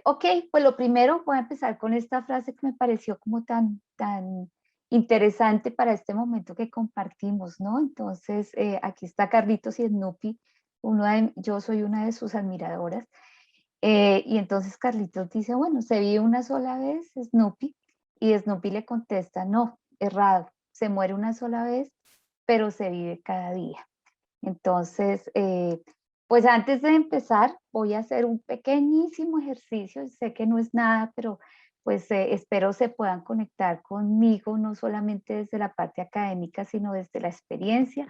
Ok, pues lo primero voy a empezar con esta frase que me pareció como tan interesante para este momento que compartimos, ¿no? Entonces, aquí está Carlitos y Snoopy, yo soy una de sus admiradoras. Y entonces Carlitos dice, bueno, ¿se vive una sola vez, Snoopy? Y Snoopy le contesta, no, errado, se muere una sola vez, pero se vive cada día. Entonces, pues antes de empezar, voy a hacer un pequeñísimo ejercicio. Sé que no es nada, pero pues espero se puedan conectar conmigo, no solamente desde la parte académica, sino desde la experiencia.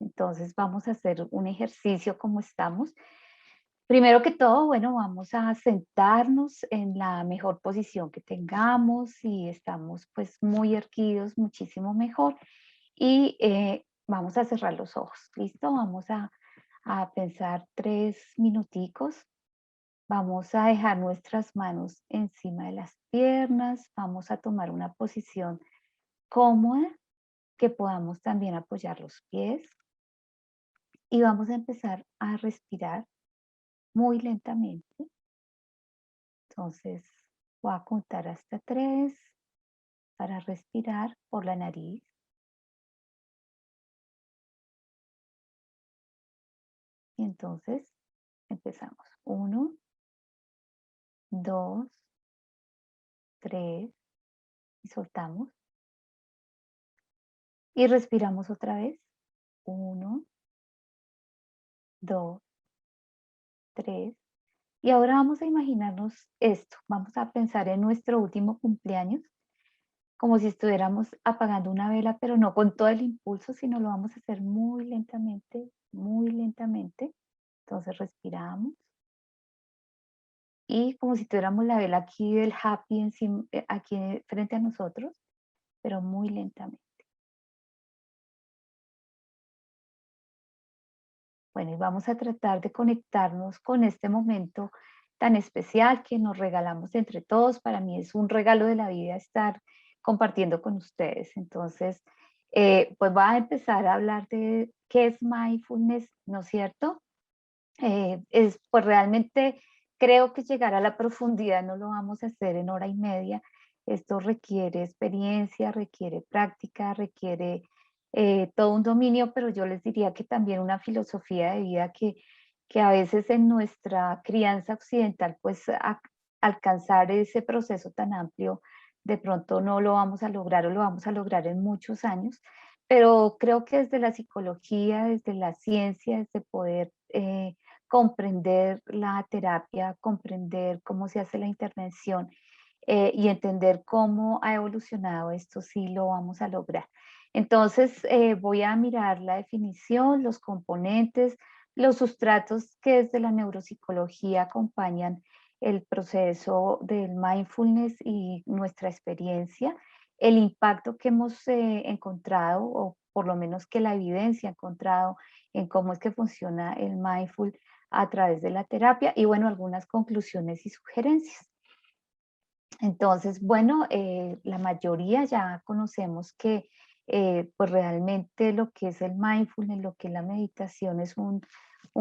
Entonces, vamos a hacer un ejercicio como estamos. Primero que todo, bueno, vamos a sentarnos en la mejor posición que tengamos. Si estamos pues muy erguidos, muchísimo mejor. Y vamos a cerrar los ojos, ¿listo? Vamos a pensar 3 minuticos. Vamos a dejar nuestras manos encima de las piernas. Vamos a tomar una posición cómoda que podamos también apoyar los pies. Y vamos a empezar a respirar muy lentamente. Entonces, voy a contar hasta 3 para respirar por la nariz. Y entonces empezamos. 1, 2, 3 y soltamos. Y respiramos otra vez. 1, 2, 3. Y ahora vamos a imaginarnos esto. Vamos a pensar en nuestro último cumpleaños, como si estuviéramos apagando una vela, pero no con todo el impulso, sino lo vamos a hacer muy lentamente, muy lentamente. Entonces respiramos y como si tuviéramos la vela aquí del happy encima, aquí frente a nosotros, pero muy lentamente. Bueno, y vamos a tratar de conectarnos con este momento tan especial que nos regalamos entre todos. Para mí es un regalo de la vida estar compartiendo con ustedes. Entonces, pues voy a empezar a hablar de qué es mindfulness, ¿no es cierto? Pues realmente creo que llegar a la profundidad no lo vamos a hacer en hora y media. Esto requiere experiencia, requiere práctica, requiere todo un dominio, pero yo les diría que también una filosofía de vida que a veces en nuestra crianza occidental, pues alcanzar ese proceso tan amplio, de pronto no lo vamos a lograr o lo vamos a lograr en muchos años, pero creo que desde la psicología, desde la ciencia, desde poder comprender la terapia, comprender cómo se hace la intervención y entender cómo ha evolucionado esto, sí lo vamos a lograr. Entonces, voy a mirar la definición, los componentes, los sustratos que desde la neuropsicología acompañan el proceso del mindfulness y nuestra experiencia, el impacto que hemos encontrado, o por lo menos que la evidencia ha encontrado en cómo es que funciona el mindful a través de la terapia y bueno, algunas conclusiones y sugerencias. Entonces, bueno, la mayoría ya conocemos que pues realmente lo que es el mindfulness, lo que es la meditación es un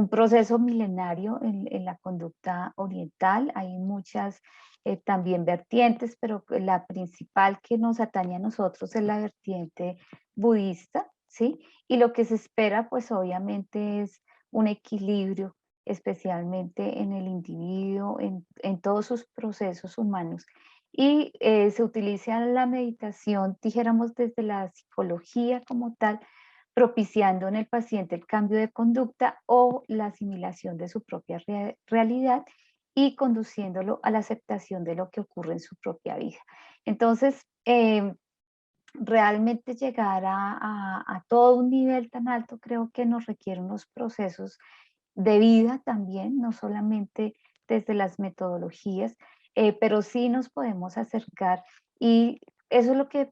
proceso milenario en la conducta oriental. Hay muchas también vertientes, pero la principal que nos atañe a nosotros es la vertiente budista, ¿sí? Y lo que se espera pues obviamente es un equilibrio especialmente en el individuo, en todos sus procesos humanos y se utiliza la meditación, dijéramos, desde la psicología como tal, propiciando en el paciente el cambio de conducta o la asimilación de su propia realidad y conduciéndolo a la aceptación de lo que ocurre en su propia vida. Entonces, realmente llegar a todo un nivel tan alto creo que nos requiere unos procesos de vida también, no solamente desde las metodologías, pero sí nos podemos acercar y eso es lo que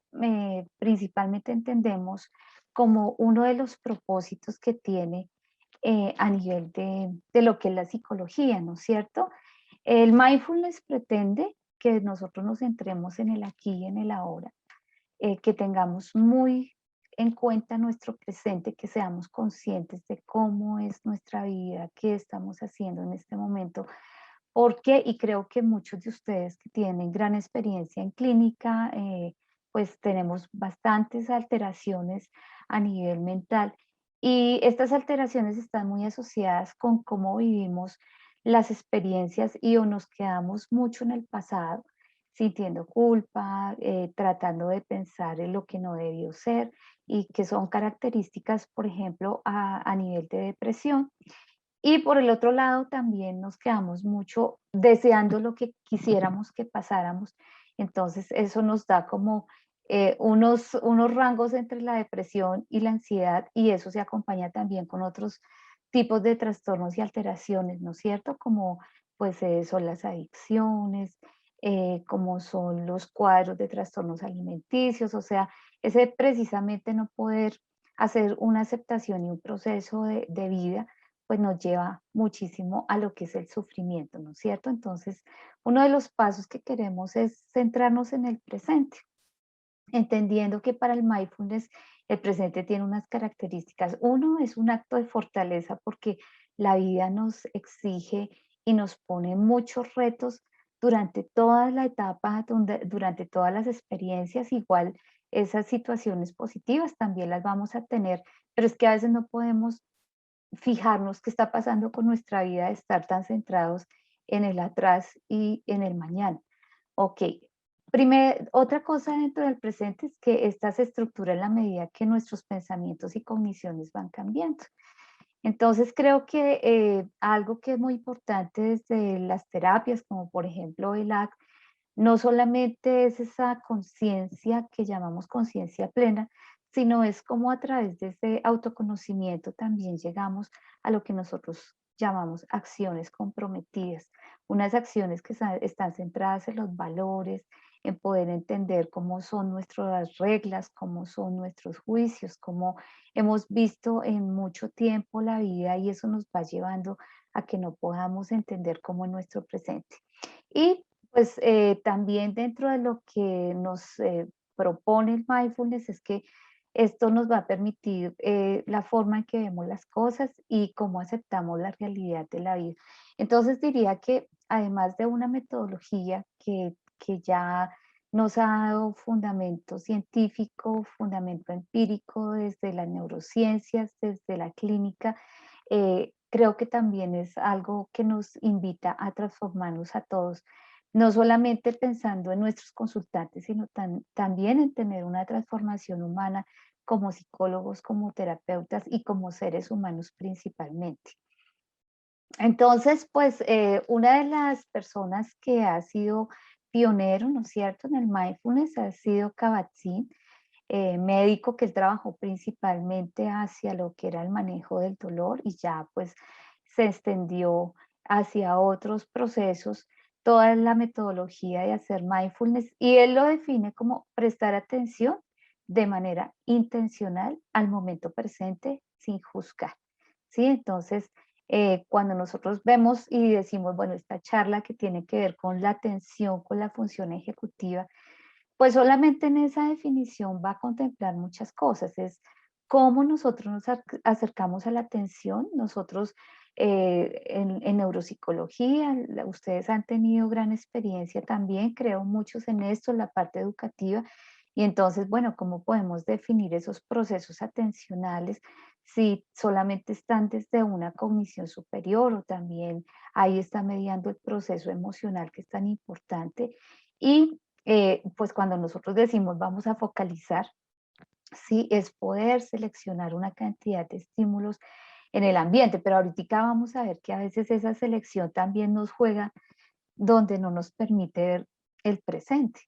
principalmente entendemos como uno de los propósitos que tiene a nivel de lo que es la psicología, ¿no es cierto? El mindfulness pretende que nosotros nos centremos en el aquí y en el ahora, que tengamos muy en cuenta nuestro presente, que seamos conscientes de cómo es nuestra vida, qué estamos haciendo en este momento, porque, y creo que muchos de ustedes que tienen gran experiencia en clínica, pues tenemos bastantes alteraciones a nivel mental y estas alteraciones están muy asociadas con cómo vivimos las experiencias y o nos quedamos mucho en el pasado, sintiendo culpa, tratando de pensar en lo que no debió ser y que son características, por ejemplo, a nivel de depresión. Y por el otro lado, también nos quedamos mucho deseando lo que quisiéramos que pasáramos. Entonces, eso nos da como unos rangos entre la depresión y la ansiedad, y eso se acompaña también con otros tipos de trastornos y alteraciones, ¿no es cierto? Como pues son las adicciones, como son los cuadros de trastornos alimenticios, o sea, ese precisamente no poder hacer una aceptación y un proceso de vida pues nos lleva muchísimo a lo que es el sufrimiento, ¿no es cierto? Entonces, uno de los pasos que queremos es centrarnos en el presente, entendiendo que para el mindfulness el presente tiene unas características. Uno es un acto de fortaleza porque la vida nos exige y nos pone muchos retos durante toda la etapa, durante todas las experiencias, igual esas situaciones positivas también las vamos a tener, pero es que a veces no podemos fijarnos qué está pasando con nuestra vida, de estar tan centrados en el atrás y en el mañana. Ok, otra cosa dentro del presente es que esta se estructura en la medida que nuestros pensamientos y cogniciones van cambiando. Entonces creo que algo que es muy importante desde las terapias, como por ejemplo el ACT, no solamente es esa conciencia que llamamos conciencia plena, sino es como a través de ese autoconocimiento también llegamos a lo que nosotros llamamos acciones comprometidas, unas acciones que están centradas en los valores, en poder entender cómo son nuestras reglas, cómo son nuestros juicios, cómo hemos visto en mucho tiempo la vida y eso nos va llevando a que no podamos entender cómo es nuestro presente. Y pues también dentro de lo que nos propone el mindfulness es que esto nos va a permitir la forma en que vemos las cosas y cómo aceptamos la realidad de la vida. Entonces diría que además de una metodología que ya nos ha dado fundamento científico, fundamento empírico desde las neurociencias, desde la clínica, creo que también es algo que nos invita a transformarnos a todos, no solamente pensando en nuestros consultantes, sino también en tener una transformación humana como psicólogos, como terapeutas y como seres humanos principalmente. Entonces, pues una de las personas que ha sido pionero, ¿no es cierto?, en el mindfulness ha sido Kabat-Zinn, médico que él trabajó principalmente hacia lo que era el manejo del dolor y ya pues se extendió hacia otros procesos, toda la metodología de hacer mindfulness y él lo define como prestar atención de manera intencional al momento presente sin juzgar, ¿sí? Entonces, cuando nosotros vemos y decimos, bueno, esta charla que tiene que ver con la atención, con la función ejecutiva, pues solamente en esa definición va a contemplar muchas cosas, es cómo nosotros nos acercamos a la atención, nosotros en neuropsicología, ustedes han tenido gran experiencia también, creo muchos en esto, la parte educativa, y entonces, bueno, ¿cómo podemos definir esos procesos atencionales si solamente están desde una cognición superior o también ahí está mediando el proceso emocional que es tan importante? Y pues cuando nosotros decimos vamos a focalizar, sí, es poder seleccionar una cantidad de estímulos en el ambiente, pero ahorita vamos a ver que a veces esa selección también nos juega donde no nos permite ver el presente.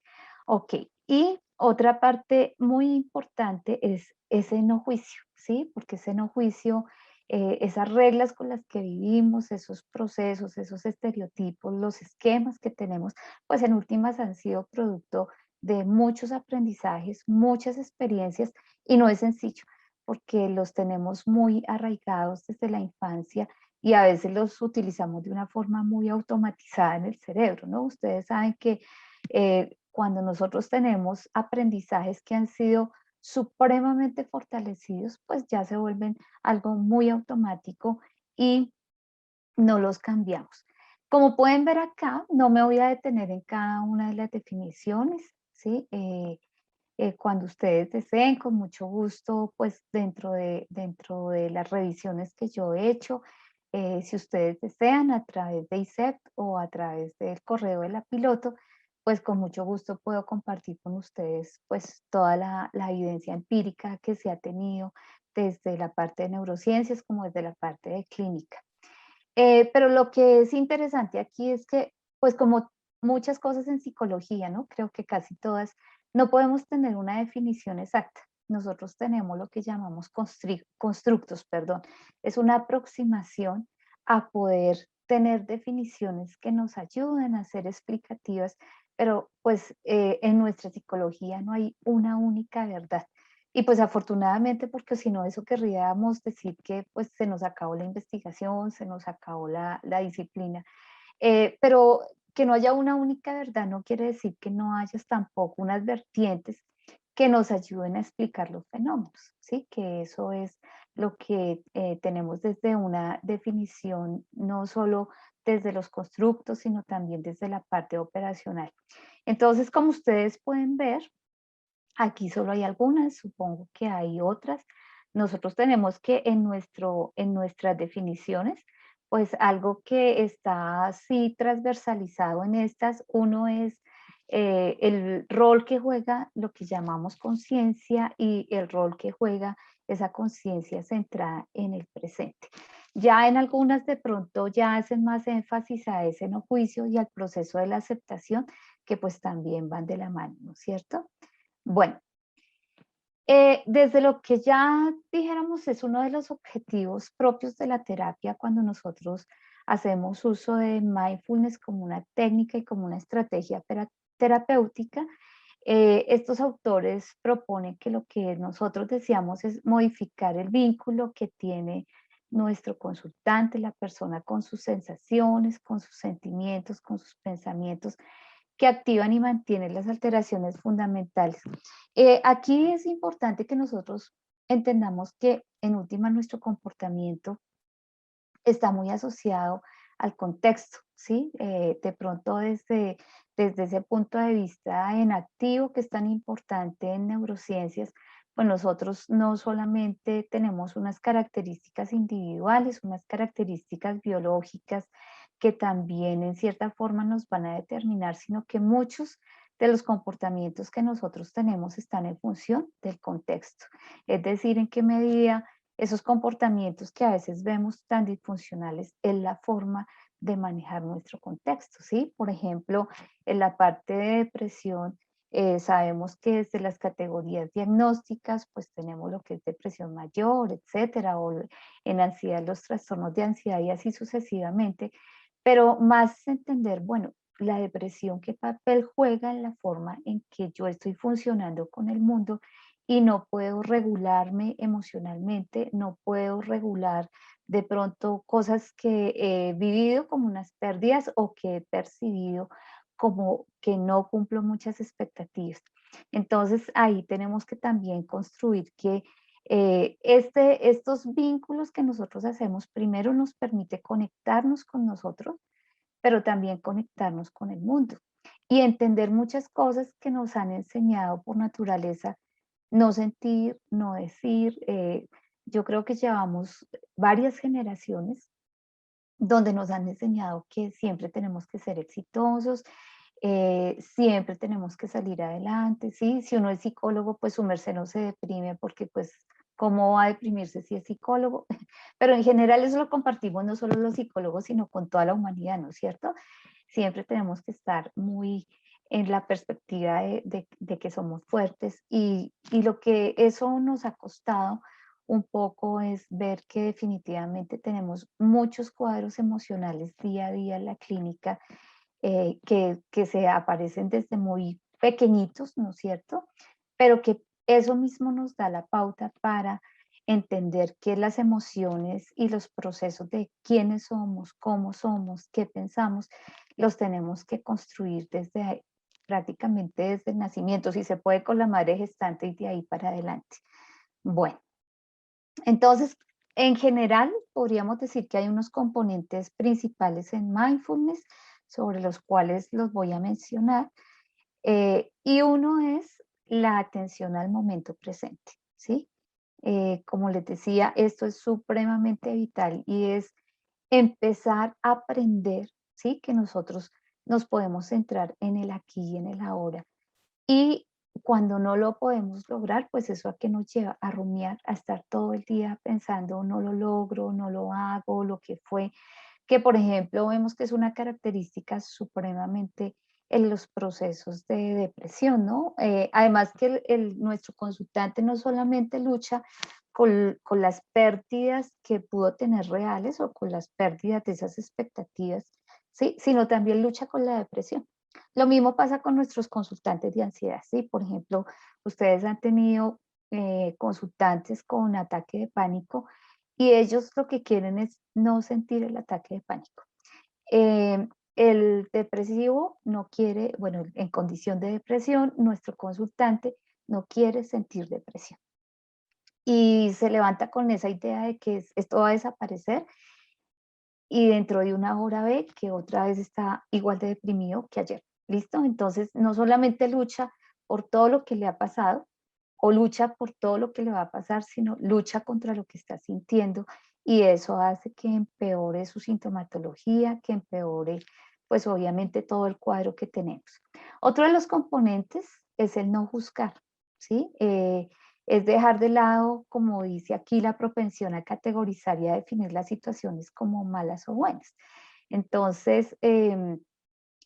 Ok, y otra parte muy importante es ese no juicio, ¿sí? Porque ese no juicio, esas reglas con las que vivimos, esos procesos, esos estereotipos, los esquemas que tenemos, pues en últimas han sido producto de muchos aprendizajes, muchas experiencias y no es sencillo porque los tenemos muy arraigados desde la infancia y a veces los utilizamos de una forma muy automatizada en el cerebro, ¿no? Ustedes saben que cuando nosotros tenemos aprendizajes que han sido supremamente fortalecidos, pues ya se vuelven algo muy automático y no los cambiamos. Como pueden ver acá, no me voy a detener en cada una de las definiciones, ¿sí? Cuando ustedes deseen, con mucho gusto, pues dentro de las revisiones que yo he hecho, si ustedes desean a través de ICEP o a través del correo de la piloto, pues con mucho gusto puedo compartir con ustedes pues toda la evidencia empírica que se ha tenido desde la parte de neurociencias como desde la parte de clínica. Pero lo que es interesante aquí es que, pues como muchas cosas en psicología, ¿no? Creo que casi todas, no podemos tener una definición exacta. Nosotros tenemos lo que llamamos constructos, perdón. Es una aproximación a poder tener definiciones que nos ayuden a ser explicativas, pero pues en nuestra psicología no hay una única verdad. Y pues afortunadamente, porque si no, eso querríamos decir que pues se nos acabó la investigación, se nos acabó la disciplina. Pero que no haya una única verdad no quiere decir que no haya tampoco unas vertientes que nos ayuden a explicar los fenómenos, ¿sí? Que eso es lo que tenemos desde una definición, no solo desde los constructos, sino también desde la parte operacional. Entonces, como ustedes pueden ver, aquí solo hay algunas, supongo que hay otras. Nosotros tenemos que en nuestras definiciones, pues algo que está así transversalizado en estas, uno es el rol que juega lo que llamamos conciencia y el rol que juega esa conciencia centrada en el presente. Ya en algunas de pronto ya hacen más énfasis a ese no juicio y al proceso de la aceptación, que pues también van de la mano, ¿no es cierto? Bueno, desde lo que ya dijéramos es uno de los objetivos propios de la terapia cuando nosotros hacemos uso de mindfulness como una técnica y como una estrategia terapéutica. Estos autores proponen que lo que nosotros deseamos es modificar el vínculo que tiene nuestro consultante, la persona con sus sensaciones, con sus sentimientos, con sus pensamientos, que activan y mantienen las alteraciones fundamentales. Aquí es importante que nosotros entendamos que en última nuestro comportamiento está muy asociado al contexto, ¿sí? De pronto desde ese punto de vista en activo, que es tan importante en neurociencias, pues nosotros no solamente tenemos unas características individuales, unas características biológicas que también en cierta forma nos van a determinar, sino que muchos de los comportamientos que nosotros tenemos están en función del contexto. Es decir, en qué medida esos comportamientos que a veces vemos tan disfuncionales es la forma de manejar nuestro contexto, ¿sí? Por ejemplo, en la parte de depresión, sabemos que desde las categorías diagnósticas, pues tenemos lo que es depresión mayor, etcétera, o en ansiedad, los trastornos de ansiedad y así sucesivamente, pero más entender, bueno, la depresión, qué papel juega en la forma en que yo estoy funcionando con el mundo y no puedo regularme emocionalmente, no puedo regular de pronto cosas que he vivido como unas pérdidas o que he percibido como que no cumplo muchas expectativas. Entonces ahí tenemos que también construir que estos vínculos que nosotros hacemos primero nos permite conectarnos con nosotros, pero también conectarnos con el mundo y entender muchas cosas que nos han enseñado por naturaleza no sentir, no decir. Yo creo que llevamos varias generaciones donde nos han enseñado que siempre tenemos que ser exitosos, siempre tenemos que salir adelante, ¿sí? Si uno es psicólogo, pues su merced no se deprime porque pues, ¿cómo va a deprimirse si es psicólogo? Pero en general eso lo compartimos no solo los psicólogos, sino con toda la humanidad, ¿no es cierto? Siempre tenemos que estar muy en la perspectiva de que somos fuertes y lo que eso nos ha costado un poco es ver que definitivamente tenemos muchos cuadros emocionales día a día en la clínica que se aparecen desde muy pequeñitos, ¿no es cierto? Pero que eso mismo nos da la pauta para entender que las emociones y los procesos de quiénes somos, qué pensamos, los tenemos que construir desde prácticamente desde el nacimiento, si se puede con la madre gestante y de ahí para adelante. Bueno, entonces, En general, podríamos decir que hay unos componentes principales en mindfulness sobre los cuales los voy a mencionar. Y uno es la atención al momento presente, ¿sí? Como les decía, esto es supremamente vital y es empezar a aprender, ¿sí? Que nosotros nos podemos centrar en el aquí y en el ahora. Y cuando no lo podemos lograr, pues eso a qué nos lleva a rumiar, a estar todo el día pensando, no lo logro, no lo hago, lo que fue, que por ejemplo vemos que es una característica supremamente en los procesos de depresión, ¿no? Además que nuestro consultante no solamente lucha con las pérdidas que pudo tener reales o con las pérdidas de esas expectativas, ¿sí? Sino también lucha con la depresión. Lo mismo pasa con nuestros consultantes de ansiedad, ¿sí? Por ejemplo, ustedes han tenido consultantes con ataque de pánico y ellos lo que quieren es no sentir el ataque de pánico. El depresivo no quiere, bueno, en condición de depresión, nuestro consultante no quiere sentir depresión y se levanta con esa idea de que esto va a desaparecer y dentro de una hora ve que otra vez está igual de deprimido que ayer. ¿Listo? Entonces, no solamente lucha por todo lo que le ha pasado o lucha por todo lo que le va a pasar, sino lucha contra lo que está sintiendo y eso hace que empeore su sintomatología, que empeore, pues obviamente todo el cuadro que tenemos. Otro de los componentes es el no juzgar, ¿sí? Es dejar de lado, como dice aquí, la propensión a categorizar y a definir las situaciones como malas o buenas. Entonces,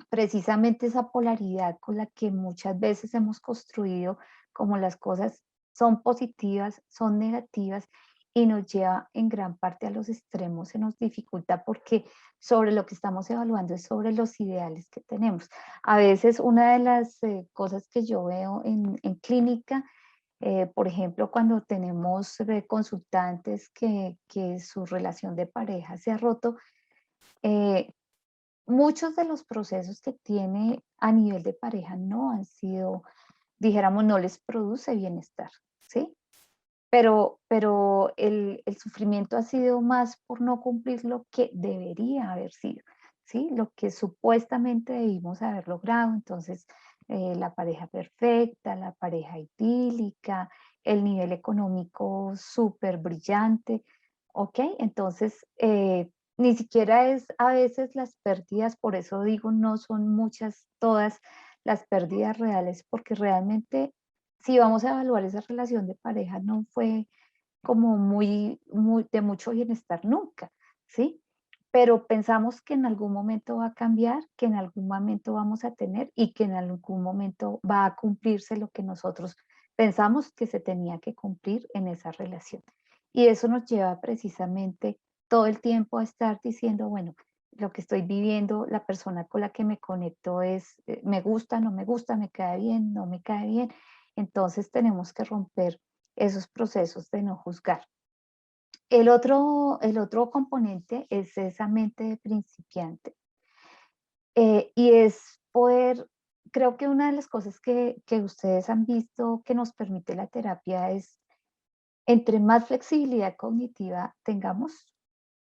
precisamente esa polaridad con la que muchas veces hemos construido como las cosas son positivas, son negativas y nos lleva en gran parte a los extremos, se nos dificulta porque sobre lo que estamos evaluando es sobre los ideales que tenemos. A veces una de las cosas que yo veo en clínica, por ejemplo, cuando tenemos consultantes que su relación de pareja se ha roto, eh, muchos de los procesos que tiene a nivel de pareja no han sido, dijéramos, no les produce bienestar, ¿sí? Pero el sufrimiento ha sido más por no cumplir lo que debería haber sido, ¿sí? Lo que supuestamente debimos haber logrado. Entonces, la pareja perfecta, la pareja idílica, el nivel económico súper brillante, ¿ok? Entonces, ni siquiera es a veces las pérdidas, por eso digo, no son muchas, todas las pérdidas reales, porque realmente si vamos a evaluar esa relación de pareja, no fue como muy de mucho bienestar nunca, ¿sí? Pero pensamos que en algún momento va a cambiar, que en algún momento vamos a tener y que en algún momento va a cumplirse lo que nosotros pensamos que se tenía que cumplir en esa relación. Y eso nos lleva precisamente todo el tiempo a estar diciendo, bueno, lo que estoy viviendo, la persona con la que me conecto es, me gusta, no me gusta, me cae bien, no me cae bien. Entonces tenemos que romper esos procesos de no juzgar. El otro componente es esa mente de principiante. Y es poder, creo que una de las cosas que ustedes han visto que nos permite la terapia es, entre más flexibilidad cognitiva tengamos,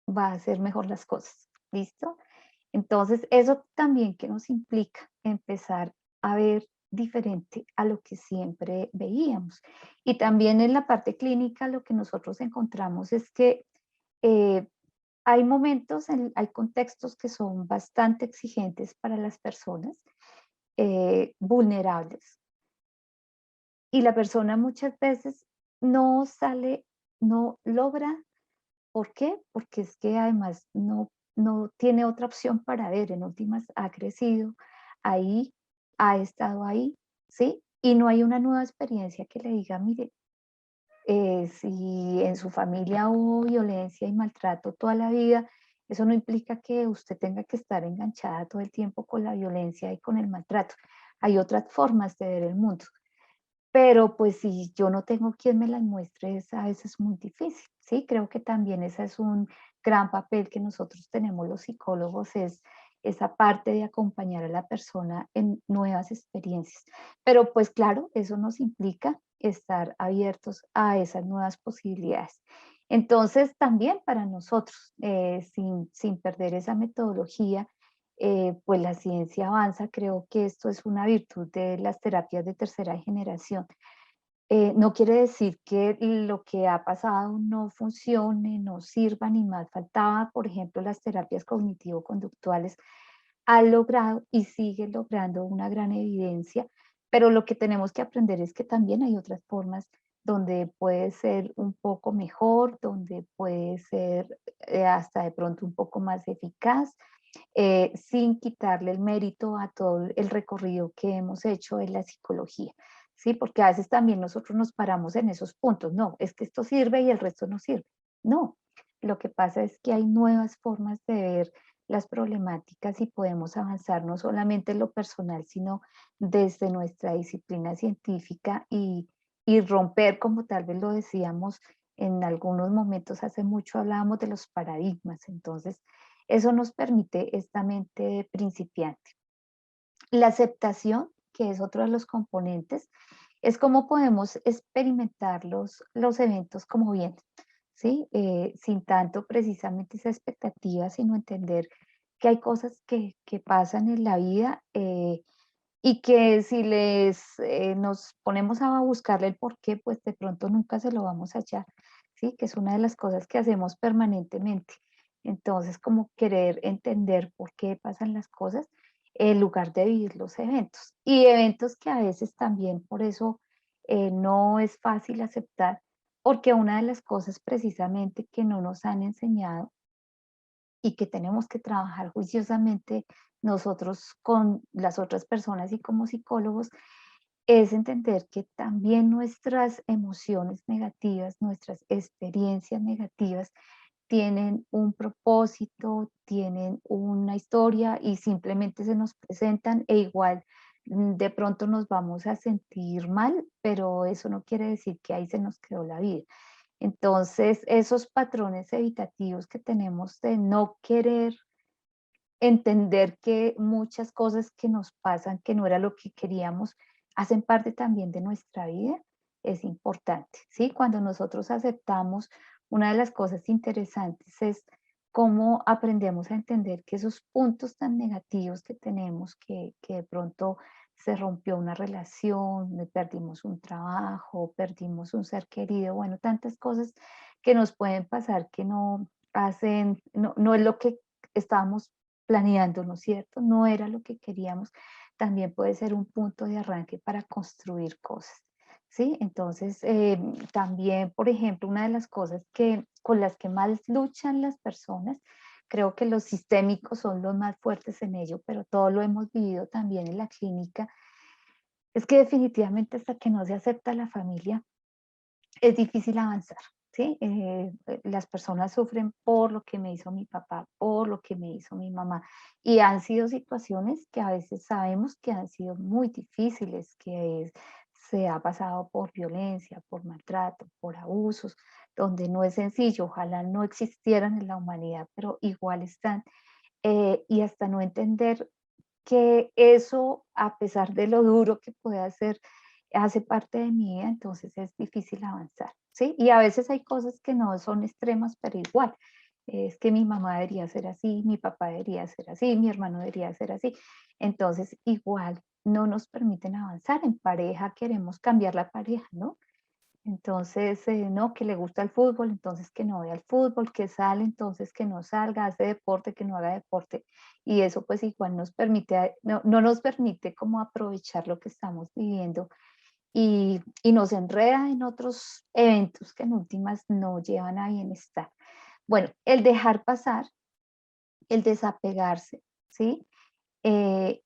va a ser mejor las cosas. ¿Listo? Entonces, eso también que nos implica empezar a ver diferente a lo que siempre veíamos. Y también en la parte clínica lo que nosotros encontramos es que eh, hay momentos, hay contextos que son bastante exigentes para las personas vulnerables y la persona muchas veces no sale, no logra. ¿Por qué? Porque es que además no tiene otra opción para ver, en últimas ha crecido ahí, ha estado ahí, ¿sí? Y no hay una nueva experiencia que le diga, mire, si en su familia hubo violencia y maltrato toda la vida, eso no implica que usted tenga que estar enganchada todo el tiempo con la violencia y con el maltrato. Hay otras formas de ver el mundo. Pero, pues, si yo no tengo quien me las muestre, es a veces muy difícil, ¿sí? Creo que también ese es un gran papel que nosotros tenemos los psicólogos, es esa parte de acompañar a la persona en nuevas experiencias. Pero, pues, claro, eso nos implica estar abiertos a esas nuevas posibilidades. Entonces, también para nosotros, sin perder esa metodología, pues la ciencia avanza. Creo que esto es una virtud de las terapias de tercera generación. No quiere decir que lo que ha pasado no funcione, no sirva, ni más faltaba. Por ejemplo, las terapias cognitivo-conductuales han logrado y siguen logrando una gran evidencia, pero lo que tenemos que aprender es que también hay otras formas donde puede ser un poco mejor, donde puede ser hasta de pronto un poco más eficaz, sin quitarle el mérito a todo el recorrido que hemos hecho en la psicología. Sí, porque a veces también nosotros nos paramos en esos puntos. No, es que esto sirve y el resto no sirve. No, lo que pasa es que hay nuevas formas de ver las problemáticas y podemos avanzar no solamente en lo personal, sino desde nuestra disciplina científica y romper, como tal vez lo decíamos en algunos momentos, hace mucho hablábamos de los paradigmas. Entonces, eso nos permite esta mente principiante. La aceptación, que es otro de los componentes, es cómo podemos experimentar los eventos como bien, ¿sí? Sin tanto precisamente esa expectativa, sino entender que hay cosas que pasan en la vida, y que si nos ponemos a buscarle el porqué, pues de pronto nunca se lo vamos a hallar, ¿sí? Que es una de las cosas que hacemos permanentemente. Entonces, como querer entender por qué pasan las cosas en lugar de vivir los eventos. Y eventos que a veces también por eso no es fácil aceptar, porque una de las cosas precisamente que no nos han enseñado y que tenemos que trabajar juiciosamente nosotros con las otras personas y como psicólogos, es entender que también nuestras emociones negativas, nuestras experiencias negativas tienen un propósito, tienen una historia y simplemente se nos presentan e igual de pronto nos vamos a sentir mal, pero eso no quiere decir que ahí se nos quedó la vida. Entonces, esos patrones evitativos que tenemos de no querer entender que muchas cosas que nos pasan, que no era lo que queríamos, hacen parte también de nuestra vida, es importante, ¿sí? Cuando nosotros aceptamos, una de las cosas interesantes es cómo aprendemos a entender que esos puntos tan negativos que tenemos, que de pronto se rompió una relación, perdimos un trabajo, perdimos un ser querido, bueno, tantas cosas que nos pueden pasar que no hacen, no es lo que estábamos planeando, ¿no es cierto? No era lo que queríamos. También puede ser un punto de arranque para construir cosas, ¿sí? Entonces, también, por ejemplo, una de las cosas con las que más luchan las personas, creo que los sistémicos son los más fuertes en ello, pero todo lo hemos vivido también en la clínica, es que definitivamente hasta que no se acepta la familia, es difícil avanzar, ¿sí? Las personas sufren por lo que me hizo mi papá, por lo que me hizo mi mamá, y han sido situaciones que a veces sabemos que han sido muy difíciles, se ha pasado por violencia, por maltrato, por abusos, donde no es sencillo, ojalá no existieran en la humanidad, pero igual están, y hasta no entender que eso, a pesar de lo duro que pueda ser, hace parte de mi vida, entonces es difícil avanzar, ¿sí? Y a veces hay cosas que no son extremas, pero igual, es que mi mamá debería ser así, mi papá debería ser así, mi hermano debería ser así. Entonces, igual no nos permiten avanzar. En pareja queremos cambiar la pareja, ¿no? Entonces, no, que le gusta el fútbol, entonces que no vea el fútbol, que sale, entonces que no salga, hace deporte, que no haga deporte. Y eso pues igual nos permite, no nos permite como aprovechar lo que estamos viviendo y nos enreda en otros eventos que en últimas no llevan a bienestar. Bueno, el dejar pasar, el desapegarse, ¿sí? Eh,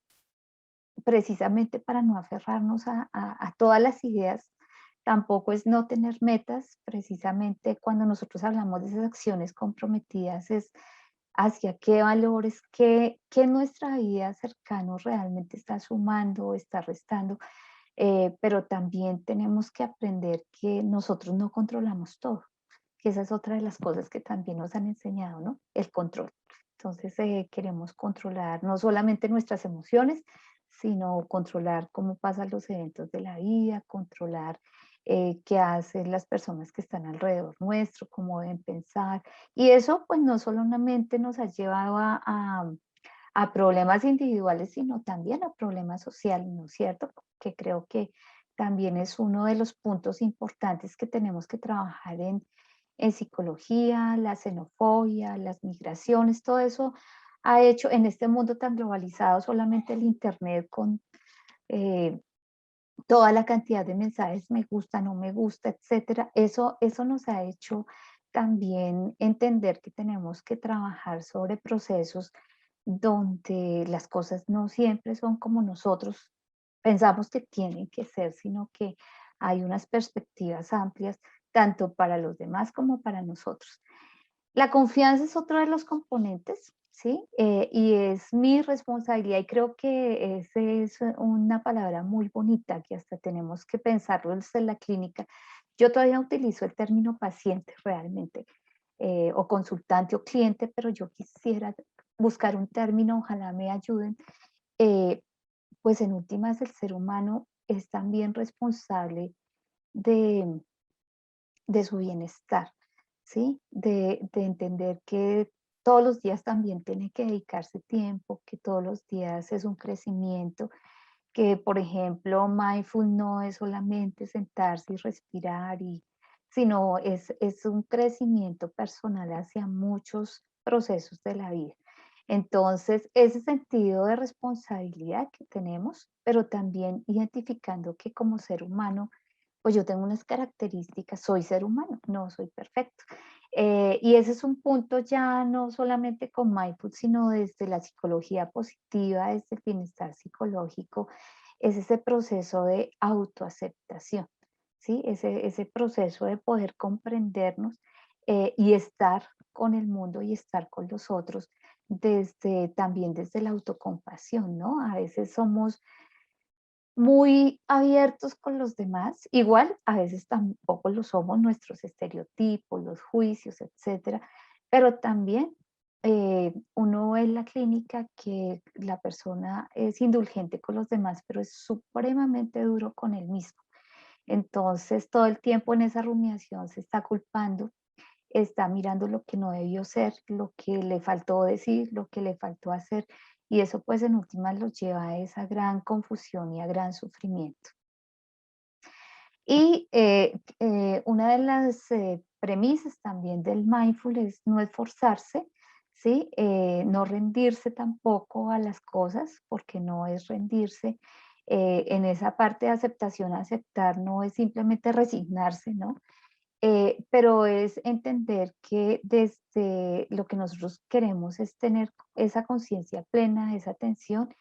Precisamente para no aferrarnos a todas las ideas, tampoco es no tener metas, precisamente cuando nosotros hablamos de esas acciones comprometidas es hacia qué valores, qué en nuestra vida cercano realmente está sumando o está restando, pero también tenemos que aprender que nosotros no controlamos todo, que esa es otra de las cosas que también nos han enseñado, ¿no? El control. Entonces, queremos controlar no solamente nuestras emociones, sino controlar cómo pasan los eventos de la vida, controlar qué hacen las personas que están alrededor nuestro, cómo deben pensar. Y eso pues no solamente nos ha llevado a problemas individuales, sino también a problemas sociales, ¿no es cierto? Que creo que también es uno de los puntos importantes que tenemos que trabajar en psicología, la xenofobia, las migraciones, todo eso ha hecho en este mundo tan globalizado, solamente el Internet con eh, toda la cantidad de mensajes, me gusta, no me gusta, etcétera, eso nos ha hecho también entender que tenemos que trabajar sobre procesos donde las cosas no siempre son como nosotros pensamos que tienen que ser, sino que hay unas perspectivas amplias tanto para los demás como para nosotros. La confianza es otro de los componentes, ¿sí? Y es mi responsabilidad y creo que esa es una palabra muy bonita que hasta tenemos que pensarlo desde la clínica. Yo todavía utilizo el término paciente realmente, o consultante o cliente, pero yo quisiera buscar un término, ojalá me ayuden. eh, pues en últimas el ser humano es también responsable de, de su bienestar, ¿sí? De entender que todos los días también tiene que dedicarse tiempo, que todos los días es un crecimiento, que por ejemplo mindful no es solamente sentarse y respirar, sino es un crecimiento personal hacia muchos procesos de la vida. Entonces, ese sentido de responsabilidad que tenemos, pero también identificando que como ser humano pues yo tengo unas características, soy ser humano, no soy perfecto. Y ese es un punto ya no solamente con mindful, sino desde la psicología positiva, desde el bienestar psicológico, es ese proceso de autoaceptación, ¿sí? Ese proceso de poder comprendernos y estar con el mundo y estar con los otros también desde la autocompasión, ¿no? A veces somos muy abiertos con los demás. Igual, a veces tampoco lo somos, nuestros estereotipos, los juicios, etcétera, pero también uno ve en la clínica que la persona es indulgente con los demás, pero es supremamente duro con él mismo. Entonces, todo el tiempo en esa rumiación se está culpando, está mirando lo que no debió ser, lo que le faltó decir, lo que le faltó hacer, y eso pues en últimas los lleva a esa gran confusión y a gran sufrimiento. Y una de las premisas también del mindful es no esforzarse, ¿sí? No rendirse tampoco a las cosas, porque no es rendirse. En esa parte de aceptación, aceptar no es simplemente resignarse, ¿no? Pero es entender que desde lo que nosotros queremos es tener esa conciencia plena, esa atención,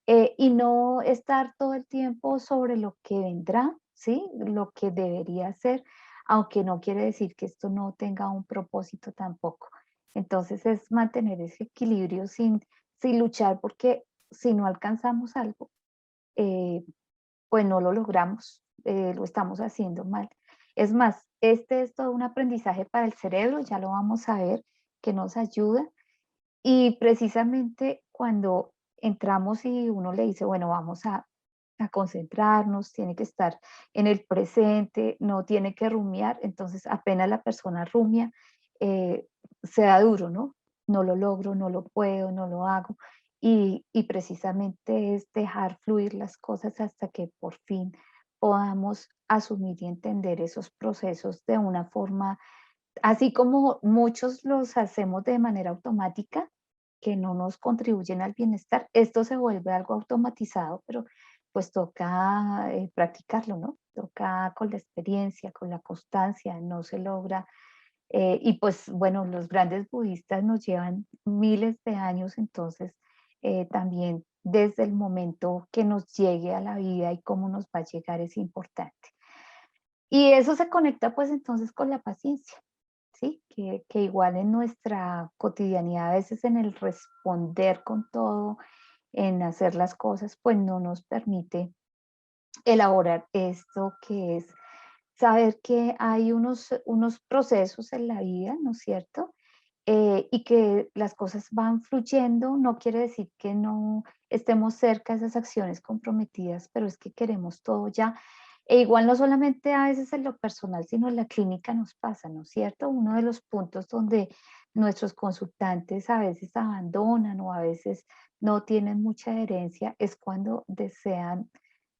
y no estar todo el tiempo sobre lo que vendrá, ¿sí? Lo que debería ser, aunque no quiere decir que esto no tenga un propósito tampoco. Entonces es mantener ese equilibrio sin luchar, porque si no alcanzamos algo, eh, pues no lo logramos, lo estamos haciendo mal. Es más, este es todo un aprendizaje para el cerebro, ya lo vamos a ver, que nos ayuda. Y precisamente cuando entramos y uno le dice, bueno, vamos a concentrarnos, tiene que estar en el presente, no tiene que rumiar, entonces apenas la persona rumia, se da duro, ¿no? No lo logro, no lo puedo, no lo hago. Y precisamente es dejar fluir las cosas hasta que por fin podamos asumir y entender esos procesos de una forma, así como muchos los hacemos de manera automática, que no nos contribuyen al bienestar, esto se vuelve algo automatizado, pero pues toca practicarlo, ¿no? Toca con la experiencia, con la constancia, no se logra. Y pues bueno, los grandes budistas nos llevan miles de años, entonces también desde el momento que nos llegue a la vida y cómo nos va a llegar es importante. Y eso se conecta pues entonces con la paciencia, ¿sí? Que igual en nuestra cotidianidad, a veces en el responder con todo, en hacer las cosas, pues no nos permite elaborar esto que es saber que hay unos procesos en la vida, ¿no es cierto? Y que las cosas van fluyendo, no quiere decir que no estemos cerca de esas acciones comprometidas, pero es que queremos todo ya. E igual no solamente a veces en lo personal, sino en la clínica nos pasa, ¿no es cierto? Uno de los puntos donde nuestros consultantes a veces abandonan o a veces no tienen mucha adherencia es cuando desean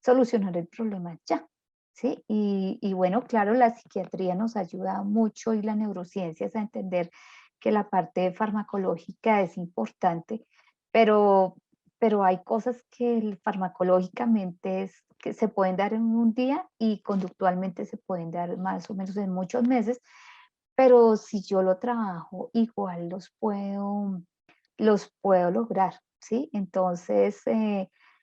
solucionar el problema ya, ¿sí? Y bueno, claro, la psiquiatría nos ayuda mucho y la neurociencia es a entender que la parte farmacológica es importante, pero hay cosas que farmacológicamente que se pueden dar en un día y conductualmente se pueden dar más o menos en muchos meses, pero si yo lo trabajo, igual los puedo lograr, ¿sí? Entonces,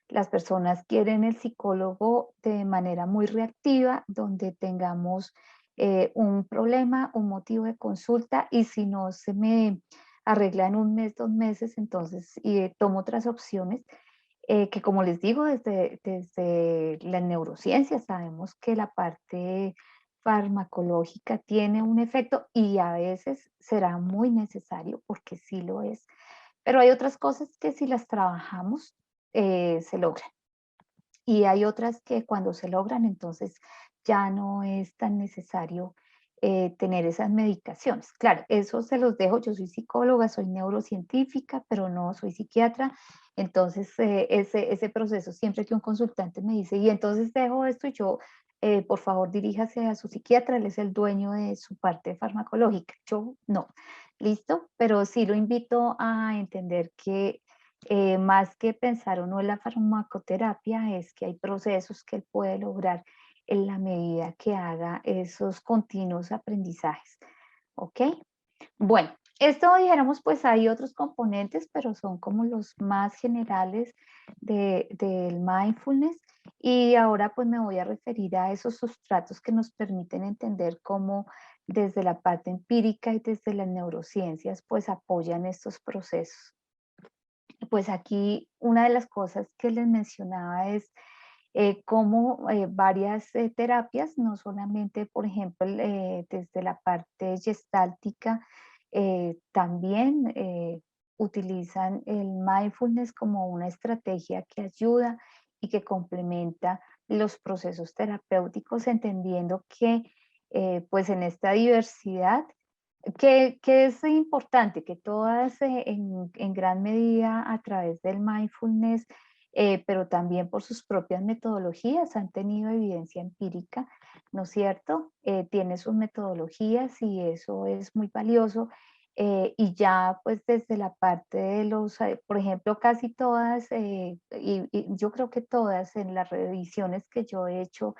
las personas quieren el psicólogo de manera muy reactiva, donde tengamos un problema, un motivo de consulta, y si no se me arregla en un mes, 2 meses, entonces tomo otras opciones que como les digo, desde la neurociencia sabemos que la parte farmacológica tiene un efecto y a veces será muy necesario porque sí lo es, pero hay otras cosas que si las trabajamos se logran y hay otras que cuando se logran entonces ya no es tan necesario tener esas medicaciones. Claro, eso se los dejo, yo soy psicóloga, soy neurocientífica, pero no soy psiquiatra, entonces ese proceso, siempre que un consultante me dice, y entonces dejo esto y yo, por favor diríjase a su psiquiatra, él es el dueño de su parte farmacológica, yo no, listo, pero sí lo invito a entender que más que pensar uno en la farmacoterapia, es que hay procesos que él puede lograr en la medida que haga esos continuos aprendizajes, ¿ok? Bueno, esto dijéramos, pues hay otros componentes, pero son como los más generales del mindfulness. Y ahora pues me voy a referir a esos sustratos que nos permiten entender cómo desde la parte empírica y desde las neurociencias pues apoyan estos procesos. Pues aquí una de las cosas que les mencionaba es cómo varias terapias, no solamente, por ejemplo, desde la parte gestáltica, también utilizan el mindfulness como una estrategia que ayuda y que complementa los procesos terapéuticos, entendiendo que pues en esta diversidad que es importante que todas en gran medida a través del mindfulness, pero también por sus propias metodologías han tenido evidencia empírica, ¿no es cierto? Tiene sus metodologías y eso es muy valioso. Y ya pues desde la parte de por ejemplo, casi todas, y yo creo que todas en las revisiones que yo he hecho,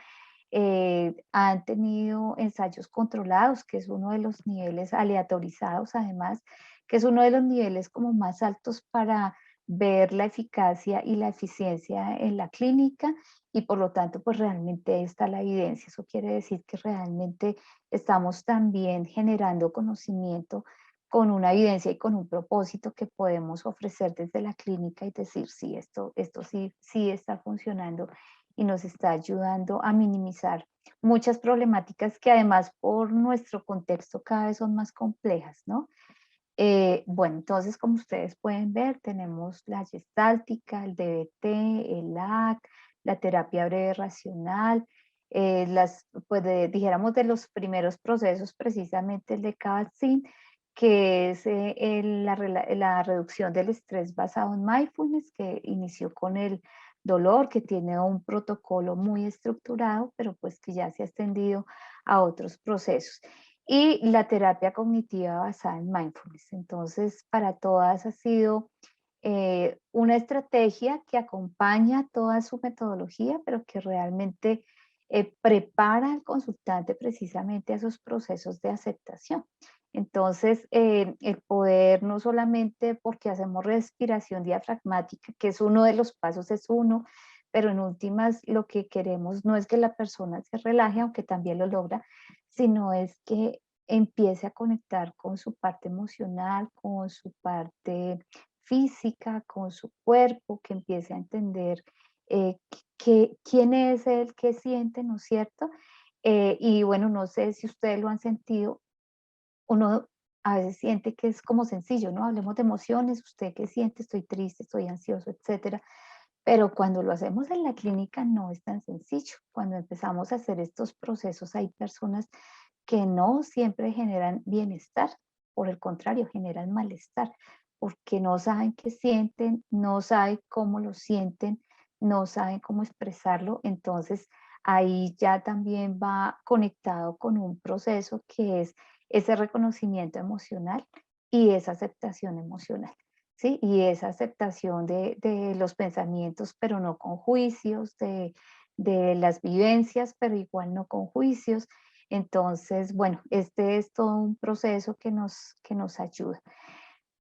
han tenido ensayos controlados, que es uno de los niveles aleatorizados, además, que es uno de los niveles como más altos para ver la eficacia y la eficiencia en la clínica y por lo tanto, pues realmente está la evidencia. Eso quiere decir que realmente estamos también generando conocimiento con una evidencia y con un propósito que podemos ofrecer desde la clínica y decir, sí, esto sí, sí está funcionando y nos está ayudando a minimizar muchas problemáticas que además por nuestro contexto cada vez son más complejas, ¿no? Bueno, entonces como ustedes pueden ver, tenemos la gestáltica, el DBT, el AC, la terapia breve racional, pues dijéramos de los primeros procesos, precisamente el de Kabat-Zinn, que es la reducción del estrés basado en mindfulness, que inició con el dolor, que tiene un protocolo muy estructurado, pero pues que ya se ha extendido a otros procesos. Y la terapia cognitiva basada en mindfulness. Entonces, para todas ha sido una estrategia que acompaña toda su metodología, pero que realmente prepara al consultante precisamente a esos procesos de aceptación. Entonces, el poder no solamente porque hacemos respiración diafragmática, que es uno de los pasos, es uno, pero en últimas lo que queremos no es que la persona se relaje, aunque también lo logra, sino es que empiece a conectar con su parte emocional, con su parte física, con su cuerpo, que empiece a entender quién es él, qué siente, ¿no es cierto? Y bueno, no sé si ustedes lo han sentido, uno a veces siente que es como sencillo, ¿no? Hablemos de emociones, ¿usted qué siente? Estoy triste, estoy ansioso, etcétera. Pero cuando lo hacemos en la clínica no es tan sencillo. Cuando empezamos a hacer estos procesos, hay personas que no siempre generan bienestar, por el contrario, generan malestar, porque no saben qué sienten, no saben cómo lo sienten, no saben cómo expresarlo. Entonces, ahí ya también va conectado con un proceso que es ese reconocimiento emocional y esa aceptación emocional. ¿Sí? Y esa aceptación de los pensamientos, pero no con juicios, de las vivencias, pero igual no con juicios. Entonces, bueno, este es todo un proceso que nos ayuda.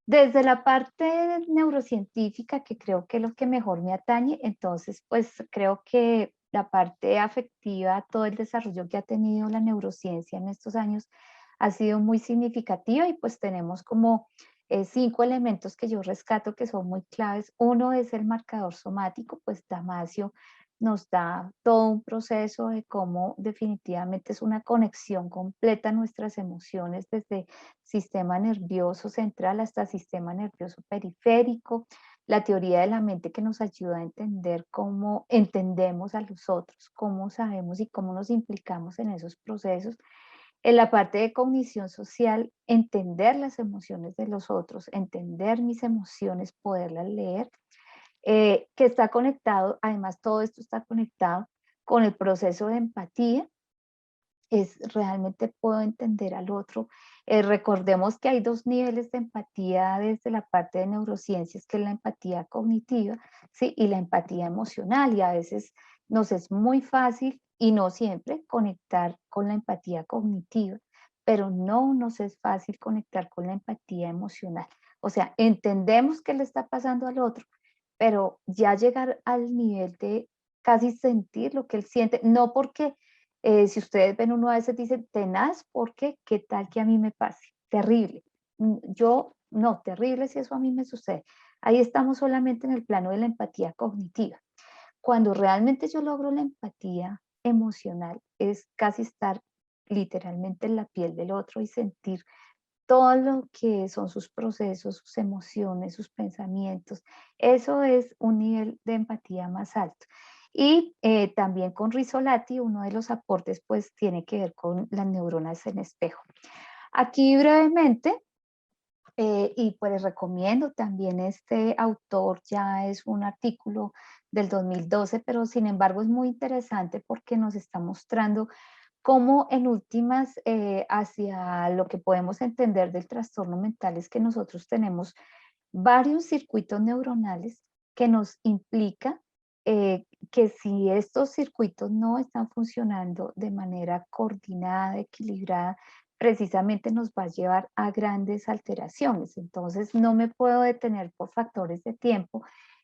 Desde la parte neurocientífica, que creo que es lo que mejor me atañe, entonces, pues creo que la parte afectiva, todo el desarrollo que ha tenido la neurociencia en estos años ha sido muy significativa y pues tenemos como 5 elementos que yo rescato que son muy claves. Uno es el marcador somático, pues Damasio nos da todo un proceso de cómo definitivamente es una conexión completa a nuestras emociones desde sistema nervioso central hasta sistema nervioso periférico, la teoría de la mente que nos ayuda a entender cómo entendemos a los otros, cómo sabemos y cómo nos implicamos en esos procesos. En la parte de cognición social, entender las emociones de los otros, entender mis emociones, poderlas leer, que está conectado, además todo esto está conectado con el proceso de empatía, es realmente puedo entender al otro. Recordemos que hay 2 niveles de empatía desde la parte de neurociencias, que es la empatía cognitiva, ¿sí? Y la empatía emocional, y a veces nos es muy fácil y no siempre conectar con la empatía cognitiva, pero no nos es fácil conectar con la empatía emocional. O sea, entendemos qué le está pasando al otro, pero ya llegar al nivel de casi sentir lo que él siente, no porque si ustedes ven, uno a veces dice tenaz, porque qué tal que a mí me pase, terrible. Yo, no, terrible si eso a mí me sucede. Ahí estamos solamente en el plano de la empatía cognitiva. Cuando realmente yo logro la empatía emocional, es casi estar literalmente en la piel del otro y sentir todo lo que son sus procesos, sus emociones, sus pensamientos. Eso es un nivel de empatía más alto. Y también con Risolati, uno de los aportes pues tiene que ver con las neuronas en espejo. Aquí brevemente, y pues les recomiendo también este autor, ya es un artículo del 2012, pero sin embargo es muy interesante porque nos está mostrando cómo en últimas, hacia lo que podemos entender del trastorno mental es que nosotros tenemos varios circuitos neuronales que nos implica que si estos circuitos no están funcionando de manera coordinada, equilibrada, precisamente nos va a llevar a grandes alteraciones. Entonces, no me puedo detener por factores de tiempo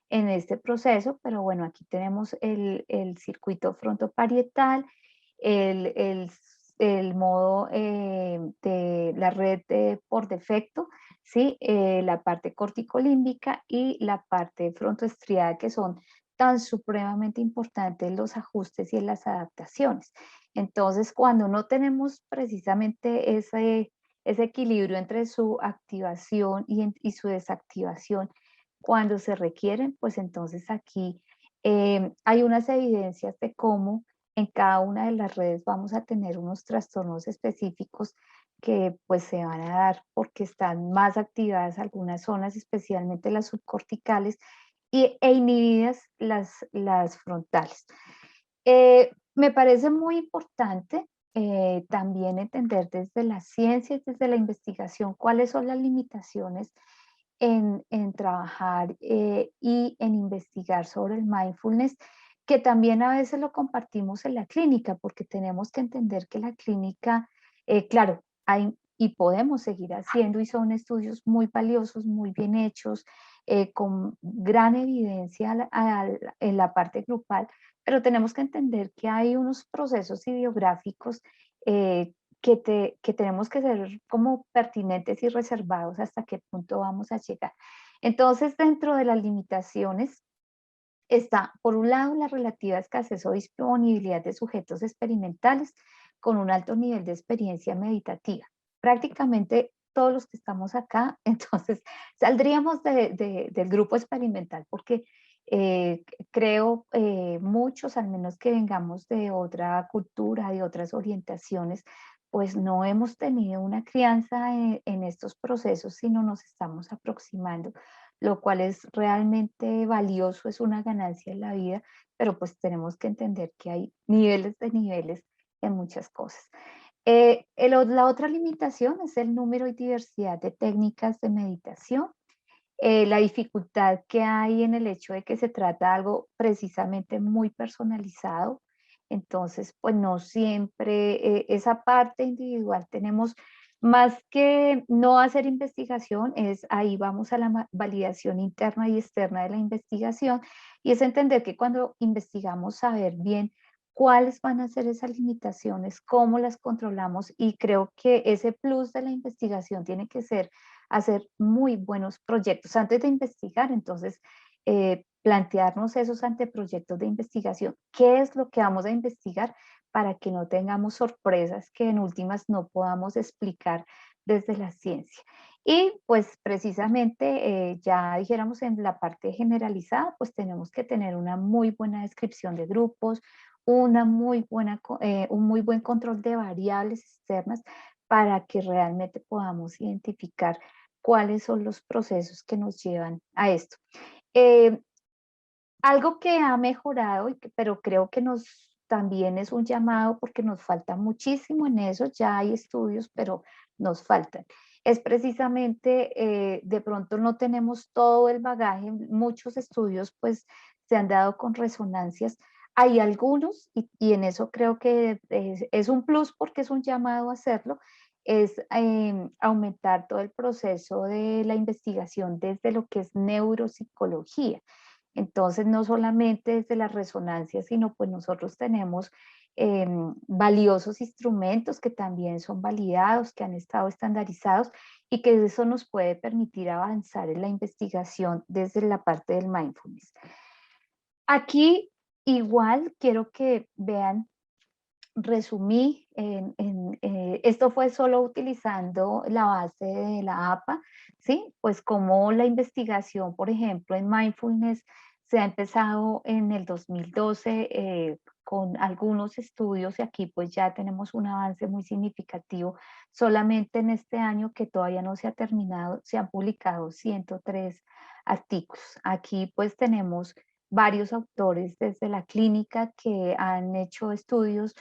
en este proceso, pero bueno, aquí tenemos el circuito frontoparietal, el, el, el modo de la red por defecto, ¿sí? La parte corticolímbica y la parte frontoestriada, que son tan supremamente importantes los ajustes y las adaptaciones. Entonces, cuando no tenemos precisamente ese equilibrio entre su activación y su desactivación, cuando se requieren, pues entonces aquí hay unas evidencias de cómo en cada una de las redes vamos a tener unos trastornos específicos que pues se van a dar porque están más activadas algunas zonas, especialmente las subcorticales, e inhibidas las frontales. Me parece muy importante también entender desde la ciencia y desde la investigación cuáles son las limitaciones en trabajar y en investigar sobre el mindfulness, que también a veces lo compartimos en la clínica, porque tenemos que entender que la clínica, claro, hay y podemos seguir haciendo, y son estudios muy valiosos, muy bien hechos, con gran evidencia en la parte grupal, pero tenemos que entender que hay unos procesos ideográficos que tenemos que ser como pertinentes y reservados hasta qué punto vamos a llegar. Entonces, dentro de las limitaciones está, por un lado, la relativa escasez o disponibilidad de sujetos experimentales con un alto nivel de experiencia meditativa. Prácticamente todos los que estamos acá, entonces saldríamos del grupo experimental porque Creo muchos, al menos que vengamos de otra cultura, de otras orientaciones, pues no hemos tenido una crianza en estos procesos, sino nos estamos aproximando, lo cual es realmente valioso, es una ganancia en la vida, pero pues tenemos que entender que hay niveles de niveles en muchas cosas. La otra limitación es el número y diversidad de técnicas de meditación, la dificultad que hay en el hecho de que se trata de algo precisamente muy personalizado. Entonces, pues no siempre esa parte individual tenemos más que no hacer investigación, es ahí vamos a la validación interna y externa de la investigación, y es entender que cuando investigamos, saber bien cuáles van a ser esas limitaciones, cómo las controlamos, y creo que ese plus de la investigación tiene que ser hacer muy buenos proyectos antes de investigar. Entonces, plantearnos esos anteproyectos de investigación. ¿Qué es lo que vamos a investigar para que no tengamos sorpresas que en últimas no podamos explicar desde la ciencia? Y pues precisamente, ya dijéramos en la parte generalizada, pues tenemos que tener una muy buena descripción de grupos, una muy buena, un muy buen control de variables externas para que realmente podamos identificar cuáles son los procesos que nos llevan a esto. Eh, Algo que ha mejorado, pero creo que también es un llamado porque nos falta muchísimo en eso, ya hay estudios, pero nos faltan. Es precisamente, de pronto no tenemos todo el bagaje, muchos estudios pues se han dado con resonancias. Hay algunos, y en eso creo que es un plus porque es un llamado a hacerlo, es aumentar todo el proceso de la investigación desde lo que es neuropsicología. Entonces, no solamente desde la resonancia, sino pues nosotros tenemos valiosos instrumentos que también son validados, que han estado estandarizados y que eso nos puede permitir avanzar en la investigación desde la parte del mindfulness. Aquí igual quiero que vean, resumí, esto fue solo utilizando la base de la APA, ¿sí? Pues como la investigación, por ejemplo, en mindfulness se ha empezado en el 2012 con algunos estudios y aquí pues ya tenemos un avance muy significativo. Solamente en este año que todavía no se ha terminado, se han publicado 103 artículos. Aquí pues tenemos varios autores desde la clínica que han hecho estudios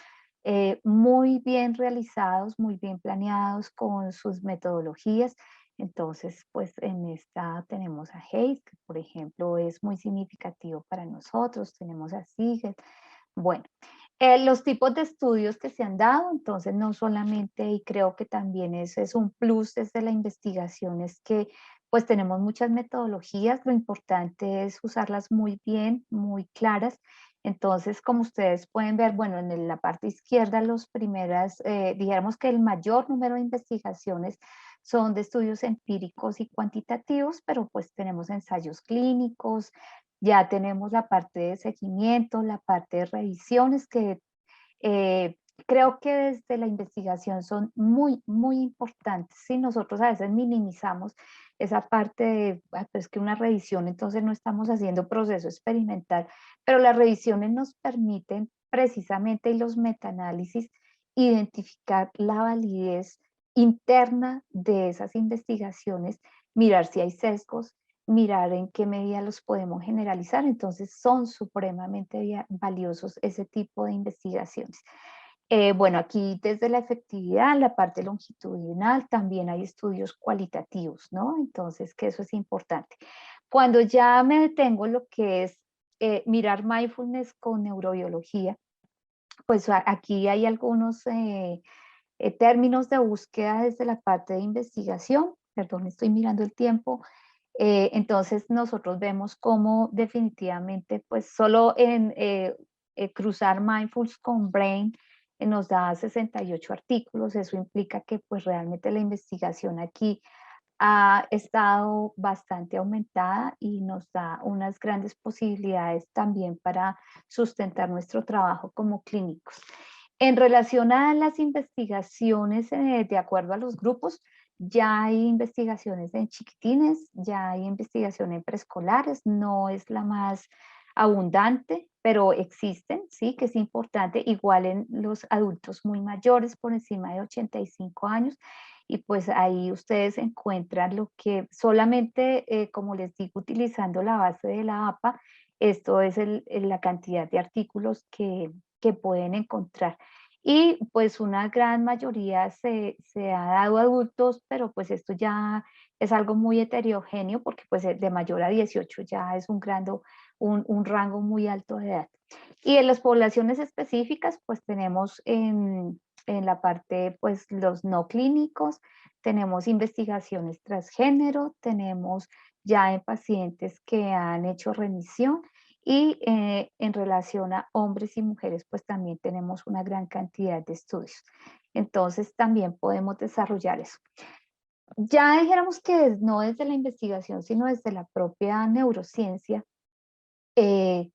muy bien realizados, muy bien planeados con sus metodologías. Entonces, pues en esta tenemos a Hayes, que por ejemplo es muy significativo para nosotros, tenemos a Siegel. Bueno, los tipos de estudios que se han dado, entonces no solamente, y creo que también eso es un plus desde la investigación, es que pues tenemos muchas metodologías, lo importante es usarlas muy bien, muy claras. Entonces, como ustedes pueden ver, bueno, en la parte izquierda, los primeras, dijéramos que el mayor número de investigaciones son de estudios empíricos y cuantitativos, pero pues tenemos ensayos clínicos, ya tenemos la parte de seguimiento, la parte de revisiones que eh, creo que desde la investigación son muy, muy importantes. Sí, nosotros a veces minimizamos esa parte de, pues que una revisión, entonces no estamos haciendo proceso experimental, pero las revisiones nos permiten precisamente y los metaanálisis identificar la validez interna de esas investigaciones, mirar si hay sesgos, mirar en qué medida los podemos generalizar. Entonces son supremamente valiosos ese tipo de investigaciones. Bueno, aquí desde la efectividad, la parte longitudinal, también hay estudios cualitativos, ¿no? Entonces, que eso es importante. Cuando ya me detengo en lo que es mirar mindfulness con neurobiología, pues aquí hay algunos términos de búsqueda desde la parte de investigación. Perdón, estoy mirando el tiempo. Entonces nosotros vemos cómo definitivamente, pues solo en cruzar Mindfulness con Brain nos da 68 artículos. Eso implica que pues realmente la investigación aquí ha estado bastante aumentada y nos da unas grandes posibilidades también para sustentar nuestro trabajo como clínicos. En relación a las investigaciones, de acuerdo a los grupos, Ya hay investigaciones en chiquitines, ya hay investigación en preescolares, no es la más abundante, pero existen, sí, que es importante, igual en los adultos muy mayores, por encima de 85 años, y pues ahí ustedes encuentran lo que solamente, como les digo, utilizando la base de la APA, esto es la cantidad de artículos que pueden encontrar. Y pues una gran mayoría se ha dado a adultos, pero pues esto ya es algo muy heterogéneo porque pues de mayor a 18 ya es un rango muy alto de edad. Y en las poblaciones específicas pues tenemos en la parte pues los no clínicos, tenemos investigaciones transgénero, tenemos ya en pacientes que han hecho remisión y en relación a hombres y mujeres, pues también tenemos una gran cantidad de estudios. Entonces también podemos desarrollar eso. Ya dijéramos que no desde la investigación, sino desde la propia neurociencia, eh,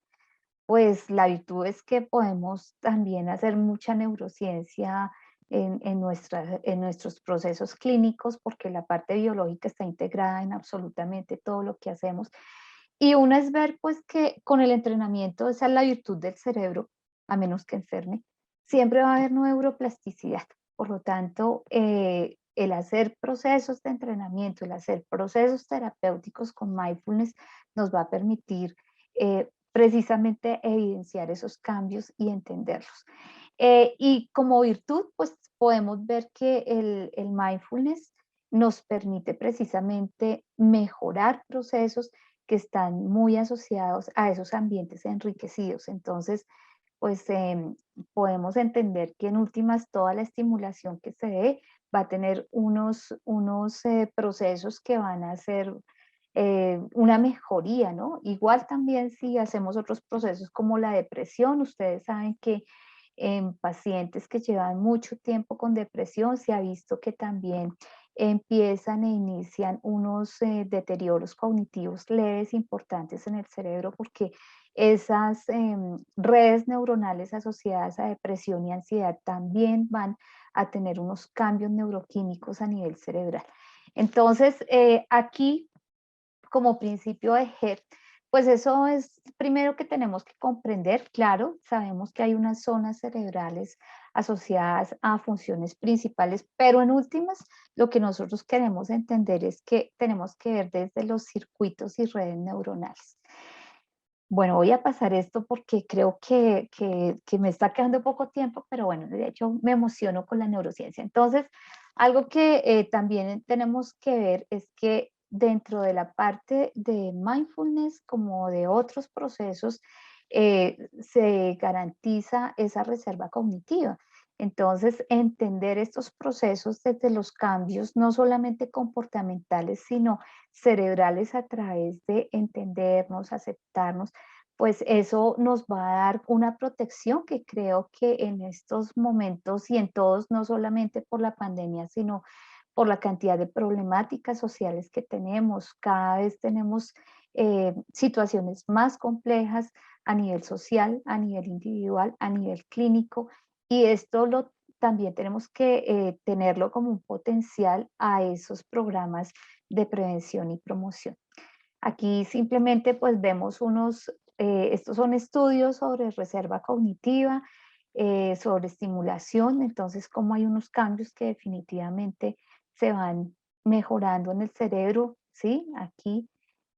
pues la virtud es que podemos también hacer mucha neurociencia en nuestros procesos clínicos, porque la parte biológica está integrada en absolutamente todo lo que hacemos. Y una es ver, pues, que con el entrenamiento, esa es la virtud del cerebro, a menos que enferme, siempre va a haber neuroplasticidad. Por lo tanto, el hacer procesos de entrenamiento, el hacer procesos terapéuticos con mindfulness nos va a permitir precisamente evidenciar esos cambios y entenderlos. Y como virtud, pues podemos ver que el mindfulness nos permite precisamente mejorar procesos que están muy asociados a esos ambientes enriquecidos. Entonces, pues podemos entender que en últimas toda la estimulación que se dé va a tener unos procesos que van a ser una mejoría, ¿no? Igual también si hacemos otros procesos como la depresión, ustedes saben que en pacientes que llevan mucho tiempo con depresión se ha visto que también empiezan e inician unos deterioros cognitivos leves importantes en el cerebro porque esas redes neuronales asociadas a depresión y ansiedad también van a tener unos cambios neuroquímicos a nivel cerebral. Entonces, aquí como principio de HED, pues eso es primero que tenemos que comprender, claro, sabemos que hay unas zonas cerebrales asociadas a funciones principales, pero en últimas lo que nosotros queremos entender es que tenemos que ver desde los circuitos y redes neuronales. Bueno, voy a pasar esto porque creo que me está quedando poco tiempo, pero bueno, de hecho me emociono con la neurociencia. Entonces, algo que también tenemos que ver es que dentro de la parte de mindfulness, como de otros procesos, se garantiza esa reserva cognitiva. Entonces, entender estos procesos desde los cambios, no solamente comportamentales, sino cerebrales a través de entendernos, aceptarnos, pues eso nos va a dar una protección que creo que en estos momentos y en todos, no solamente por la pandemia, sino por la cantidad de problemáticas sociales que tenemos. Cada vez tenemos situaciones más complejas a nivel social, a nivel individual, a nivel clínico, y esto también tenemos que tenerlo como un potencial a esos programas de prevención y promoción. Aquí simplemente pues vemos estos son estudios sobre reserva cognitiva, sobre estimulación, entonces cómo hay unos cambios que definitivamente se van mejorando en el cerebro, ¿sí? Aquí,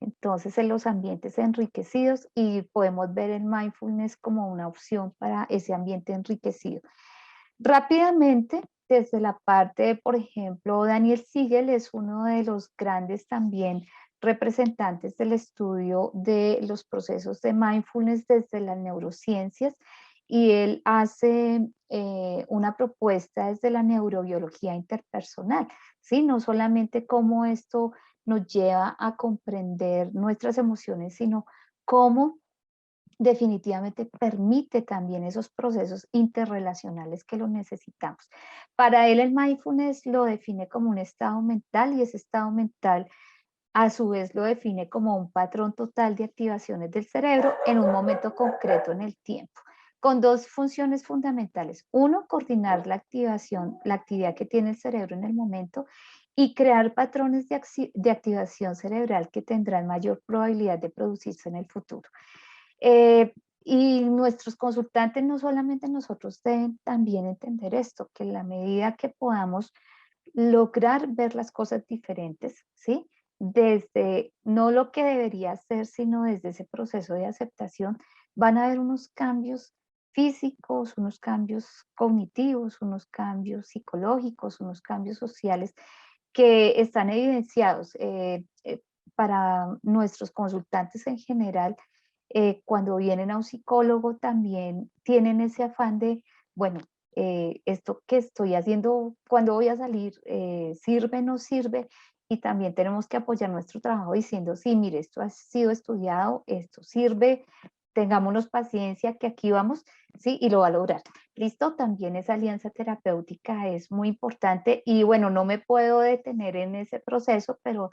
entonces en los ambientes enriquecidos y podemos ver el mindfulness como una opción para ese ambiente enriquecido. Rápidamente, desde la parte, por ejemplo, Daniel Siegel es uno de los grandes también representantes del estudio de los procesos de mindfulness desde las neurociencias y él hace una propuesta desde la neurobiología interpersonal, ¿sí? No solamente cómo esto nos lleva a comprender nuestras emociones, sino cómo definitivamente permite también esos procesos interrelacionales que lo necesitamos. Para él el mindfulness lo define como un estado mental y ese estado mental a su vez lo define como un patrón total de activaciones del cerebro en un momento concreto en el tiempo, con dos funciones fundamentales. Uno, coordinar la activación, la actividad que tiene el cerebro en el momento y crear patrones de activación cerebral que tendrán mayor probabilidad de producirse en el futuro. Eh, y nuestros consultantes, no solamente nosotros, deben también entender esto, que en la medida que podamos lograr ver las cosas diferentes, ¿sí? Desde no lo que debería ser, sino desde ese proceso de aceptación, van a haber unos cambios físicos, unos cambios cognitivos, unos cambios psicológicos, unos cambios sociales que están evidenciados para nuestros consultantes en general. Cuando vienen a un psicólogo también tienen ese afán de, bueno, esto que estoy haciendo, cuando voy a salir, sirve, no sirve, y también tenemos que apoyar nuestro trabajo diciendo, sí, mire, esto ha sido estudiado, esto sirve, tengámonos paciencia, que aquí vamos, sí, y lo va a lograr. Listo, también esa alianza terapéutica es muy importante y bueno, no me puedo detener en ese proceso, pero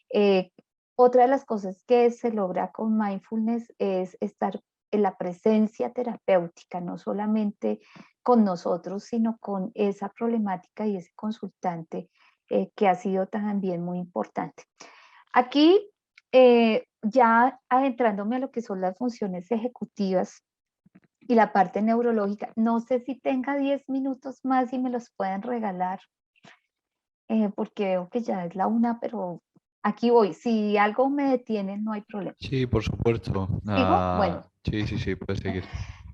eh, otra de las cosas que se logra con mindfulness es estar en la presencia terapéutica, no solamente con nosotros, sino con esa problemática y ese consultante que ha sido también muy importante. Aquí, ya adentrándome a lo que son las funciones ejecutivas y la parte neurológica, no sé si tenga 10 minutos más y me los pueden regalar, porque veo que ya es la una, pero aquí voy. Si algo me detiene, no hay problema. Sí, por supuesto. ¿Sigo? Bueno, Sí, sí, sí, puedes seguir.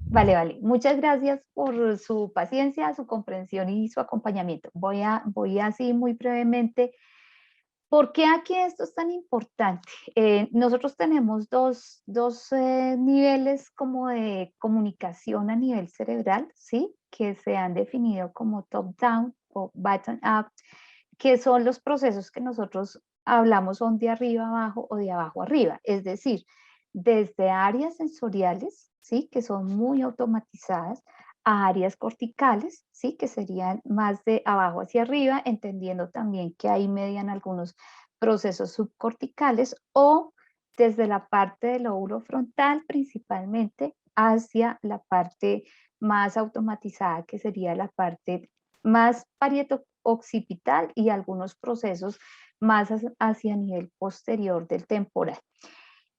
vale, vale. Muchas gracias por su paciencia, su comprensión y su acompañamiento. Voy así muy brevemente. ¿Por qué aquí esto es tan importante? Nosotros tenemos dos niveles como de comunicación a nivel cerebral, ¿sí? Que se han definido como top-down o bottom-up, que son los procesos que nosotros hablamos son de arriba abajo o de abajo arriba. Es decir, desde áreas sensoriales, ¿sí? Que son muy automatizadas, a áreas corticales, ¿sí? Que serían más de abajo hacia arriba, entendiendo también que ahí median algunos procesos subcorticales, o desde la parte del lóbulo frontal principalmente hacia la parte más automatizada, que sería la parte más parieto-occipital y algunos procesos más hacia nivel posterior del temporal.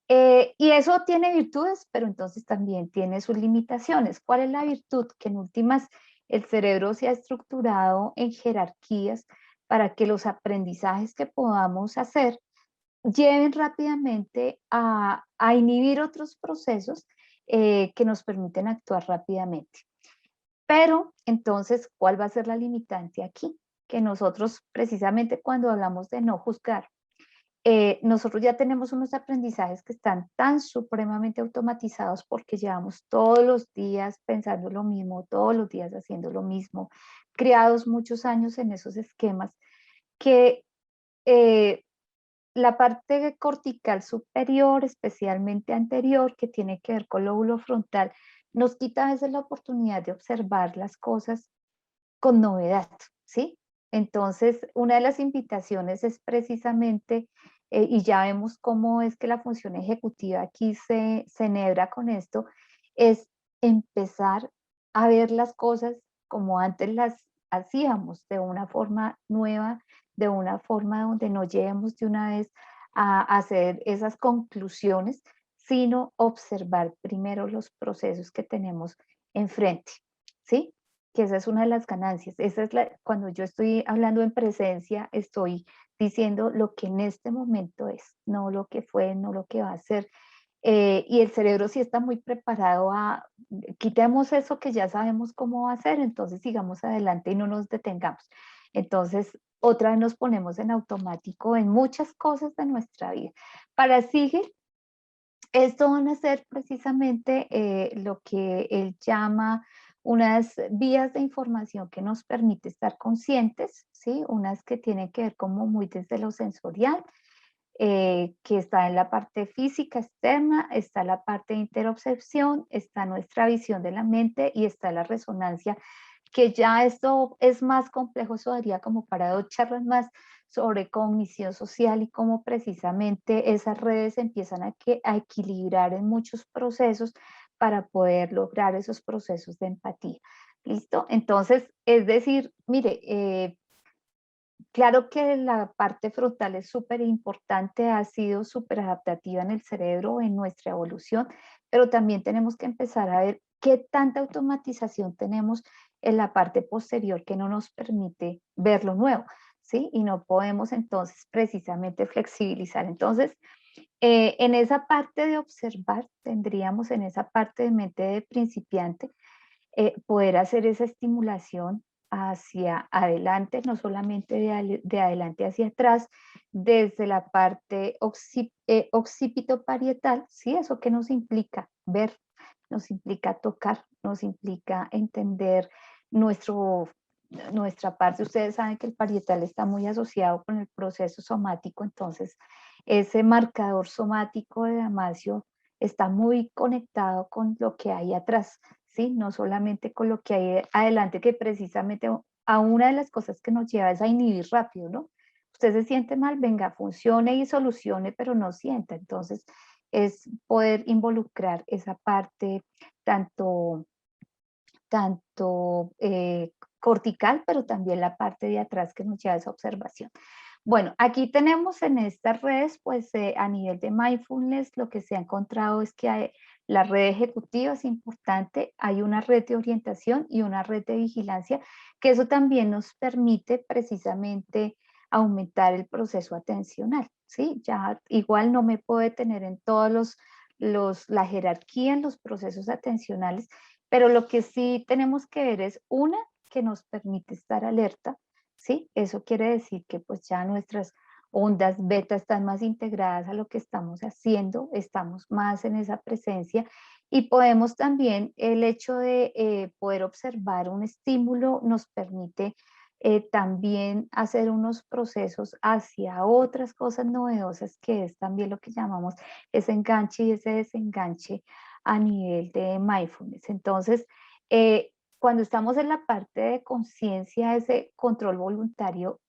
Y eso tiene virtudes, pero entonces también tiene sus limitaciones. ¿Cuál es la virtud? Que en últimas el cerebro se ha estructurado en jerarquías para que los aprendizajes que podamos hacer lleven rápidamente a inhibir otros procesos que nos permiten actuar rápidamente. Pero entonces, ¿cuál va a ser la limitante aquí? Que nosotros precisamente cuando hablamos de no juzgar, nosotros ya tenemos unos aprendizajes que están tan supremamente automatizados porque llevamos todos los días pensando lo mismo, todos los días haciendo lo mismo, criados muchos años en esos esquemas, que eh, la parte cortical superior, especialmente anterior, que tiene que ver con el lóbulo frontal, nos quita a veces la oportunidad de observar las cosas con novedad, ¿sí? Entonces, una de las invitaciones es precisamente, y ya vemos cómo es que la función ejecutiva aquí se enhebra con esto, es empezar a ver las cosas como antes las hacíamos, de una forma nueva, de una forma donde no lleguemos de una vez a hacer esas conclusiones, sino observar primero los procesos que tenemos enfrente, ¿sí? Que esa es una de las ganancias. Esa es cuando yo estoy hablando en presencia, estoy diciendo lo que en este momento es, no lo que fue, no lo que va a ser. Y el cerebro sí está muy preparado a, quitemos eso que ya sabemos cómo va a ser, entonces sigamos adelante y no nos detengamos. Entonces, otra vez nos ponemos en automático en muchas cosas de nuestra vida. Para Siegel, esto van a ser precisamente lo que él llama unas vías de información que nos permite estar conscientes, ¿sí? Unas que tienen que ver como muy desde lo sensorial, que está en la parte física externa, está la parte de interocepción, está nuestra visión de la mente y está la resonancia, que ya esto es más complejo, eso daría como para 2 charlas más sobre cognición social y cómo precisamente esas redes empiezan a equilibrar en muchos procesos para poder lograr esos procesos de empatía. ¿Listo? Entonces, es decir, mire, claro que la parte frontal es súper importante, ha sido súper adaptativa en el cerebro, en nuestra evolución, pero también tenemos que empezar a ver qué tanta automatización tenemos en la parte posterior que no nos permite ver lo nuevo, ¿sí? Y no podemos entonces precisamente flexibilizar. Entonces, en esa parte de observar, tendríamos en esa parte de mente de principiante, poder hacer esa estimulación hacia adelante, no solamente de adelante hacia atrás, desde la parte occipito parietal, ¿sí? Eso que nos implica ver, nos implica tocar, nos implica entender nuestro, nuestra parte. Ustedes saben que el parietal está muy asociado con el proceso somático, entonces ese marcador somático de Damasio está muy conectado con lo que hay atrás, ¿sí? No solamente con lo que hay adelante, que precisamente a una de las cosas que nos lleva es a inhibir rápido, ¿no? Usted se siente mal, venga, funcione y solucione, pero no sienta. Entonces, es poder involucrar esa parte tanto, cortical, pero también la parte de atrás que nos lleva a esa observación. Bueno, aquí tenemos en estas redes, pues a nivel de mindfulness, lo que se ha encontrado es que la red ejecutiva es importante, hay una red de orientación y una red de vigilancia, que eso también nos permite precisamente aumentar el proceso atencional, ¿sí? Ya igual no me puedo detener en todos la jerarquía en los procesos atencionales, pero lo que sí tenemos que ver es una que nos permite estar alerta, ¿sí? Eso quiere decir que pues ya nuestras ondas beta están más integradas a lo que estamos haciendo, estamos más en esa presencia y podemos también, el hecho de poder observar un estímulo nos permite también hacer unos procesos hacia otras cosas novedosas, que es también lo que llamamos ese enganche y ese desenganche a nivel de mindfulness. Entonces, cuando estamos en la parte de conciencia, ese control voluntario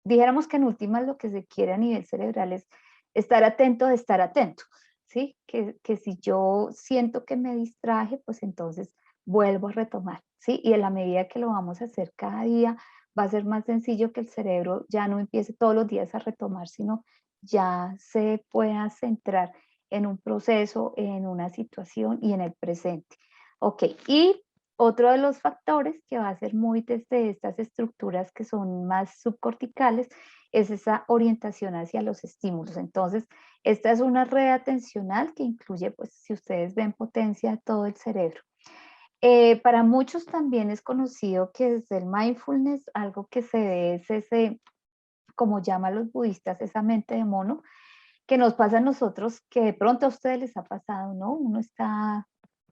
dijéramos que en últimas lo que se quiere a nivel cerebral es estar atento de estar atento, ¿sí? Que si yo siento que me distraje, pues entonces vuelvo a retomar, ¿sí? Y en la medida que lo vamos a hacer cada día, va a ser más sencillo que el cerebro ya no empiece todos los días a retomar, sino ya se pueda centrar en un proceso, en una situación y en el presente. Ok, y otro de los factores que va a ser muy desde estas estructuras que son más subcorticales es esa orientación hacia los estímulos. Entonces, esta es una red atencional que incluye, pues, si ustedes ven, potencia todo el cerebro. Para muchos también es conocido que desde el mindfulness algo que se ve es ese, como llaman los budistas, esa mente de mono, que nos pasa a nosotros, que de pronto a ustedes les ha pasado, ¿no? Uno está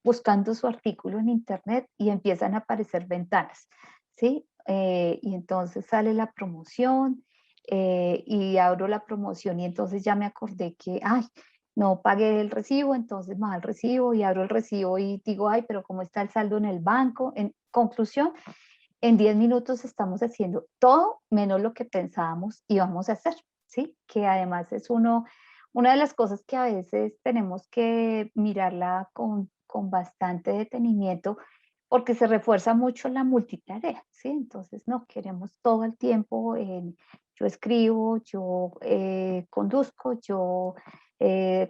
buscando su artículo en internet y empiezan a aparecer ventanas, ¿sí? Y entonces sale la promoción y abro la promoción y entonces ya me acordé que, ay, no pagué el recibo, entonces más el recibo y abro el recibo y digo, ay, pero ¿cómo está el saldo en el banco? En conclusión, en 10 minutos estamos haciendo todo menos lo que pensábamos íbamos a hacer, ¿sí? Que además es una de las cosas que a veces tenemos que mirarla con bastante detenimiento porque se refuerza mucho la multitarea, ¿sí? Entonces, no, queremos todo el tiempo, yo escribo, yo conduzco, yo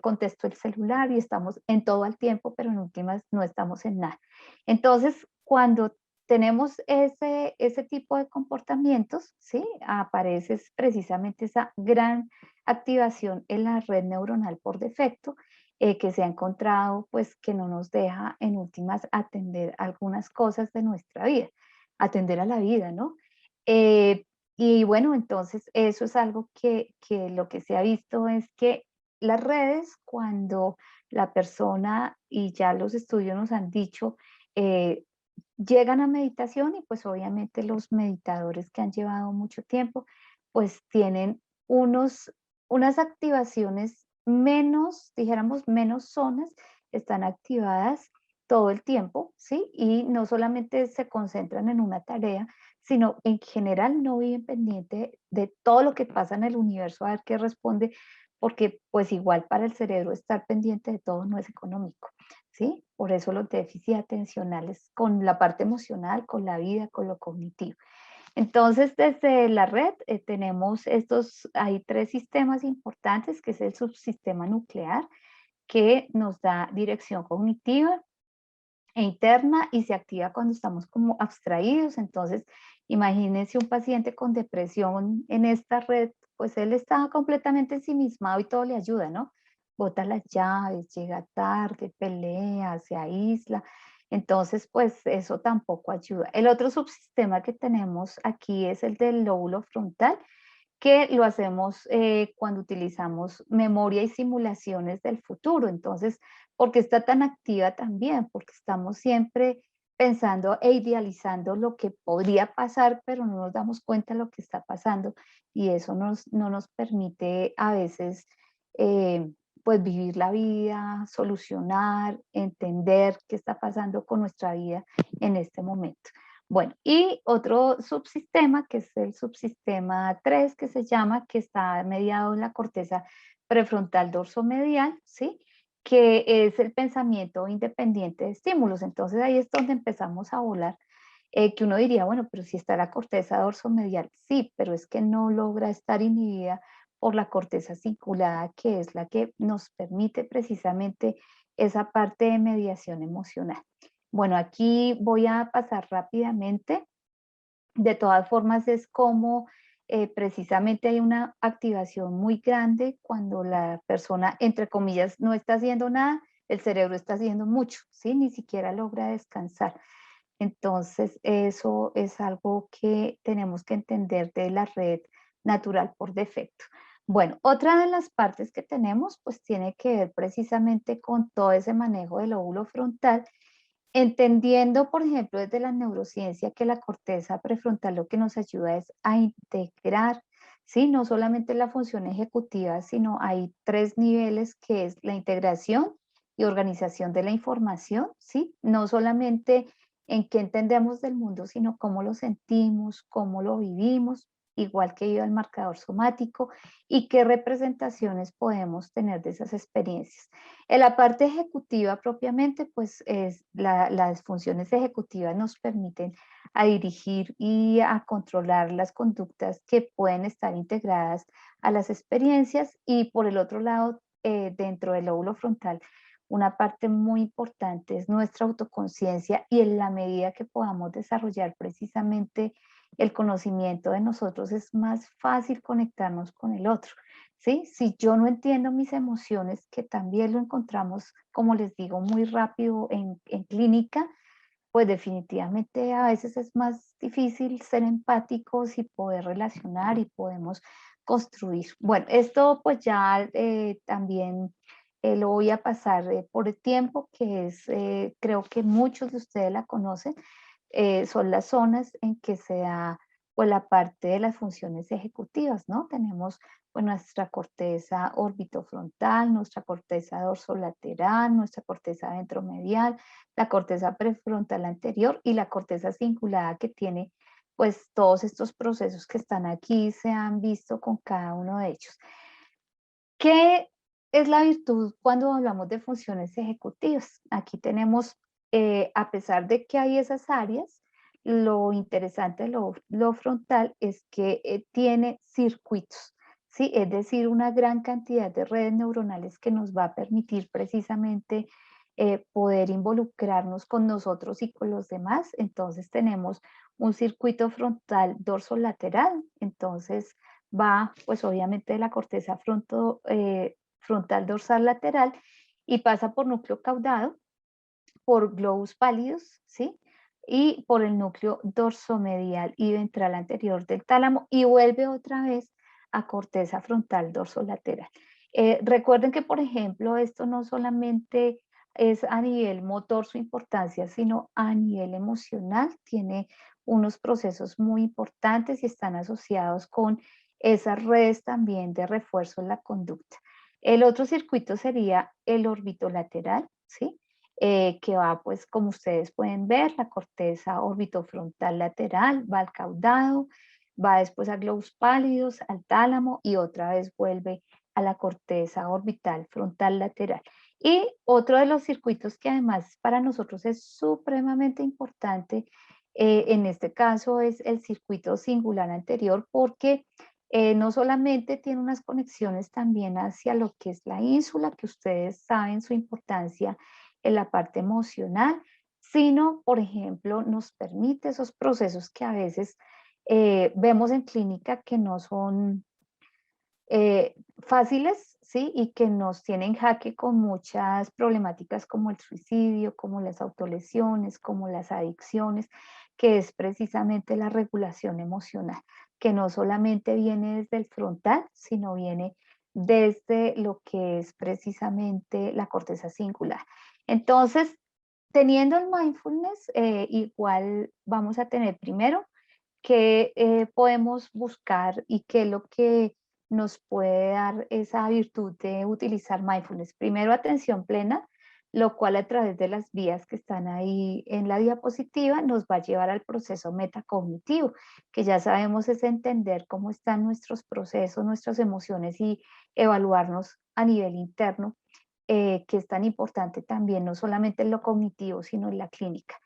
contesto el celular y estamos en todo el tiempo, pero en últimas no estamos en nada. Entonces, cuando tenemos ese tipo de comportamientos, ¿sí? Aparece precisamente esa gran activación en la red neuronal por defecto, que se ha encontrado, pues que no nos deja en últimas atender algunas cosas de nuestra vida, atender a la vida, ¿no? Eh, y bueno, entonces eso es algo que lo que se ha visto es que las redes, cuando la persona, y ya los estudios nos han dicho, llegan a meditación y pues obviamente los meditadores que han llevado mucho tiempo, pues tienen unas activaciones menos, dijéramos, menos zonas, están activadas todo el tiempo, ¿sí? Y no solamente se concentran en una tarea, sino en general no viven pendiente de todo lo que pasa en el universo, a ver qué responde, porque pues igual para el cerebro estar pendiente de todo no es económico, ¿sí? Por eso los déficits atencionales con la parte emocional, con la vida, con lo cognitivo. Entonces, desde la red tenemos hay tres sistemas importantes, que es el subsistema nuclear, que nos da dirección cognitiva e interna y se activa cuando estamos como abstraídos. Entonces, imagínense un paciente con depresión en esta red, pues él está completamente ensimismado y todo le ayuda, ¿no? Bota las llaves, llega tarde, pelea, se aísla. Entonces, pues eso tampoco ayuda. El otro subsistema que tenemos aquí es el del lóbulo frontal, que lo hacemos cuando utilizamos memoria y simulaciones del futuro. Entonces, ¿por qué está tan activa también? Porque estamos siempre pensando e idealizando lo que podría pasar, pero no nos damos cuenta de lo que está pasando y eso no nos permite a veces eh, pues vivir la vida, solucionar, entender qué está pasando con nuestra vida en este momento. Bueno, y otro subsistema, que es el subsistema 3, que se llama, que está mediado en la corteza prefrontal dorsomedial, ¿sí? Que es el pensamiento independiente de estímulos. Entonces ahí es donde empezamos a volar, que uno diría, bueno, pero si está la corteza dorsomedial, sí, pero es que no logra estar inhibida por la corteza cingulada, que es la que nos permite precisamente esa parte de mediación emocional. Bueno, aquí voy a pasar rápidamente. De todas formas, es como precisamente hay una activación muy grande cuando la persona, entre comillas, no está haciendo nada, el cerebro está haciendo mucho, ¿sí? Ni siquiera logra descansar. Entonces, eso es algo que tenemos que entender de la red natural por defecto. Bueno, otra de las partes que tenemos, pues tiene que ver precisamente con todo ese manejo del óvulo frontal. Entendiendo, por ejemplo, desde la neurociencia que la corteza prefrontal lo que nos ayuda es a integrar, ¿sí? No solamente la función ejecutiva, sino hay tres niveles que es la integración y organización de la información, ¿sí? No solamente en qué entendemos del mundo, sino cómo lo sentimos, cómo lo vivimos, igual que yo el marcador somático y qué representaciones podemos tener de esas experiencias. En la parte ejecutiva propiamente, pues las funciones ejecutivas nos permiten a dirigir y a controlar las conductas que pueden estar integradas a las experiencias y por el otro lado, dentro del lóbulo frontal, una parte muy importante es nuestra autoconciencia y en la medida que podamos desarrollar precisamente el conocimiento de nosotros es más fácil conectarnos con el otro. ¿Sí? Si yo no entiendo mis emociones, que también lo encontramos, como les digo, muy rápido en clínica, pues definitivamente a veces es más difícil ser empáticos y poder relacionar y podemos construir. Bueno, esto pues ya también lo voy a pasar por el tiempo, que es, creo que muchos de ustedes la conocen, son las zonas en que se da pues, la parte de las funciones ejecutivas, ¿no? Tenemos pues, nuestra corteza orbitofrontal, nuestra corteza dorsolateral, nuestra corteza ventromedial, la corteza prefrontal anterior y la corteza cingulada que tiene pues todos estos procesos que están aquí se han visto con cada uno de ellos. ¿Qué es la virtud cuando hablamos de funciones ejecutivas? Aquí tenemos, a pesar de que hay esas áreas, lo interesante de lo frontal es que tiene circuitos, ¿sí? Es decir, una gran cantidad de redes neuronales que nos va a permitir precisamente poder involucrarnos con nosotros y con los demás. Entonces tenemos un circuito frontal dorsolateral, entonces va pues obviamente de la corteza frontal dorsal lateral y pasa por núcleo caudado, por globos pálidos, ¿sí? Y por el núcleo dorsomedial y ventral anterior del tálamo y vuelve otra vez a corteza frontal dorsolateral. Recuerden que, por ejemplo, esto no solamente es a nivel motor su importancia, sino a nivel emocional. Tiene unos procesos muy importantes y están asociados con esas redes también de refuerzo en la conducta. El otro circuito sería el orbitolateral, ¿sí? Que va, pues, como ustedes pueden ver, la corteza orbitofrontal lateral, va al caudado, va después a globos pálidos, al tálamo y otra vez vuelve a la corteza orbital frontal lateral. Y otro de los circuitos que además para nosotros es supremamente importante En este caso es el circuito singular anterior porque no solamente tiene unas conexiones también hacia lo que es la ínsula, que ustedes saben su importancia en la parte emocional, sino, por ejemplo, nos permite esos procesos que a veces vemos en clínica que no son fáciles, ¿sí? Y que nos tienen jaque con muchas problemáticas como el suicidio, como las autolesiones, como las adicciones, que es precisamente la regulación emocional, que no solamente viene desde el frontal, sino viene desde lo que es precisamente la corteza singular. Entonces, teniendo el mindfulness, igual vamos a tener primero que podemos buscar y qué es lo que nos puede dar esa virtud de utilizar mindfulness. Primero, atención plena, lo cual a través de las vías que están ahí en la diapositiva nos va a llevar al proceso metacognitivo, que ya sabemos es entender cómo están nuestros procesos, nuestras emociones y evaluarnos a nivel interno, que es tan importante también, no solamente en lo cognitivo, sino en la clínica.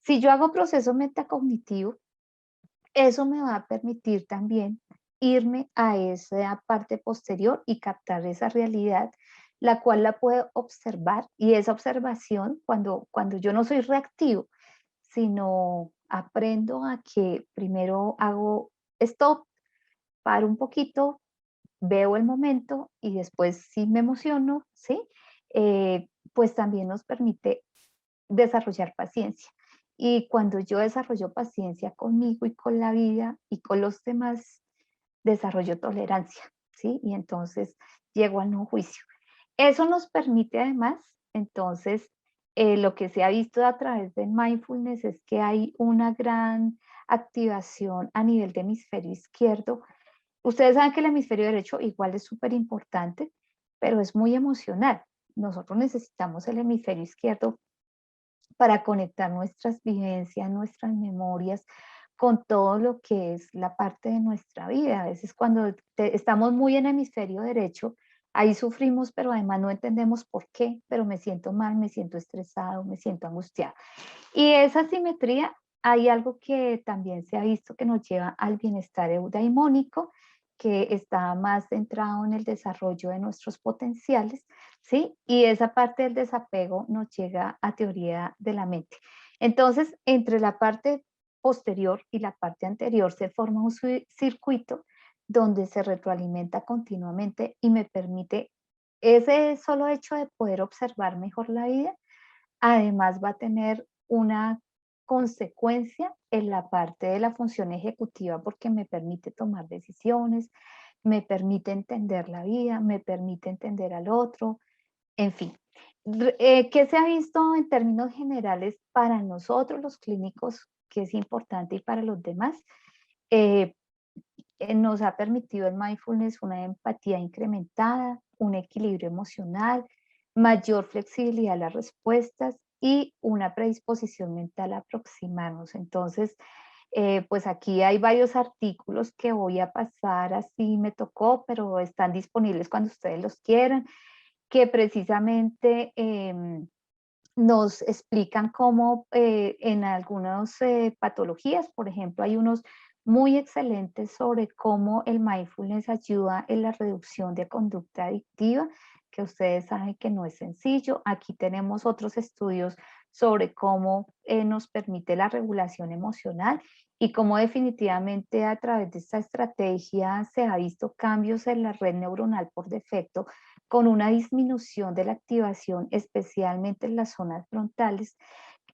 Si yo hago proceso metacognitivo, eso me va a permitir también irme a esa parte posterior y captar esa realidad, la cual la puedo observar, y esa observación, cuando yo no soy reactivo, sino aprendo a que primero hago stop, paro un poquito, veo el momento y después sí me emociono, ¿sí? Pues también nos permite desarrollar paciencia. Y cuando yo desarrollo paciencia conmigo y con la vida y con los demás, desarrollo tolerancia, ¿sí? Y entonces llego al no juicio. Eso nos permite además, entonces, lo que se ha visto a través del mindfulness es que hay una gran activación a nivel de hemisferio izquierdo. Ustedes saben que el hemisferio derecho igual es súper importante, pero es muy emocional. Nosotros necesitamos el hemisferio izquierdo para conectar nuestras vivencias, nuestras memorias con todo lo que es la parte de nuestra vida. A veces cuando estamos muy en hemisferio derecho, ahí sufrimos, pero además no entendemos por qué, pero me siento mal, me siento estresado, me siento angustiado. Y esa simetría, hay algo que también se ha visto que nos lleva al bienestar eudaimónico, que está más centrado en el desarrollo de nuestros potenciales, ¿sí? Y esa parte del desapego nos llega a teoría de la mente. Entonces, entre la parte posterior y la parte anterior se forma un circuito donde se retroalimenta continuamente y me permite ese solo hecho de poder observar mejor la vida. Además, va a tener una consecuencia en la parte de la función ejecutiva porque me permite tomar decisiones, me permite entender la vida, me permite entender al otro, en fin. ¿Qué se ha visto en términos generales para nosotros los clínicos, que es importante y para los demás? Eh, Nos ha permitido el mindfulness una empatía incrementada, un equilibrio emocional, mayor flexibilidad a las respuestas y una predisposición mental a aproximarnos. Entonces, pues aquí hay varios artículos que voy a pasar así me tocó, pero están disponibles cuando ustedes los quieran, que precisamente nos explican cómo en algunas patologías, por ejemplo, hay unos muy excelentes sobre cómo el mindfulness ayuda en la reducción de conducta adictiva, que ustedes saben que no es sencillo. Aquí tenemos otros estudios sobre cómo nos permite la regulación emocional y cómo definitivamente a través de esta estrategia se ha visto cambios en la red neuronal por defecto con una disminución de la activación, especialmente en las zonas frontales,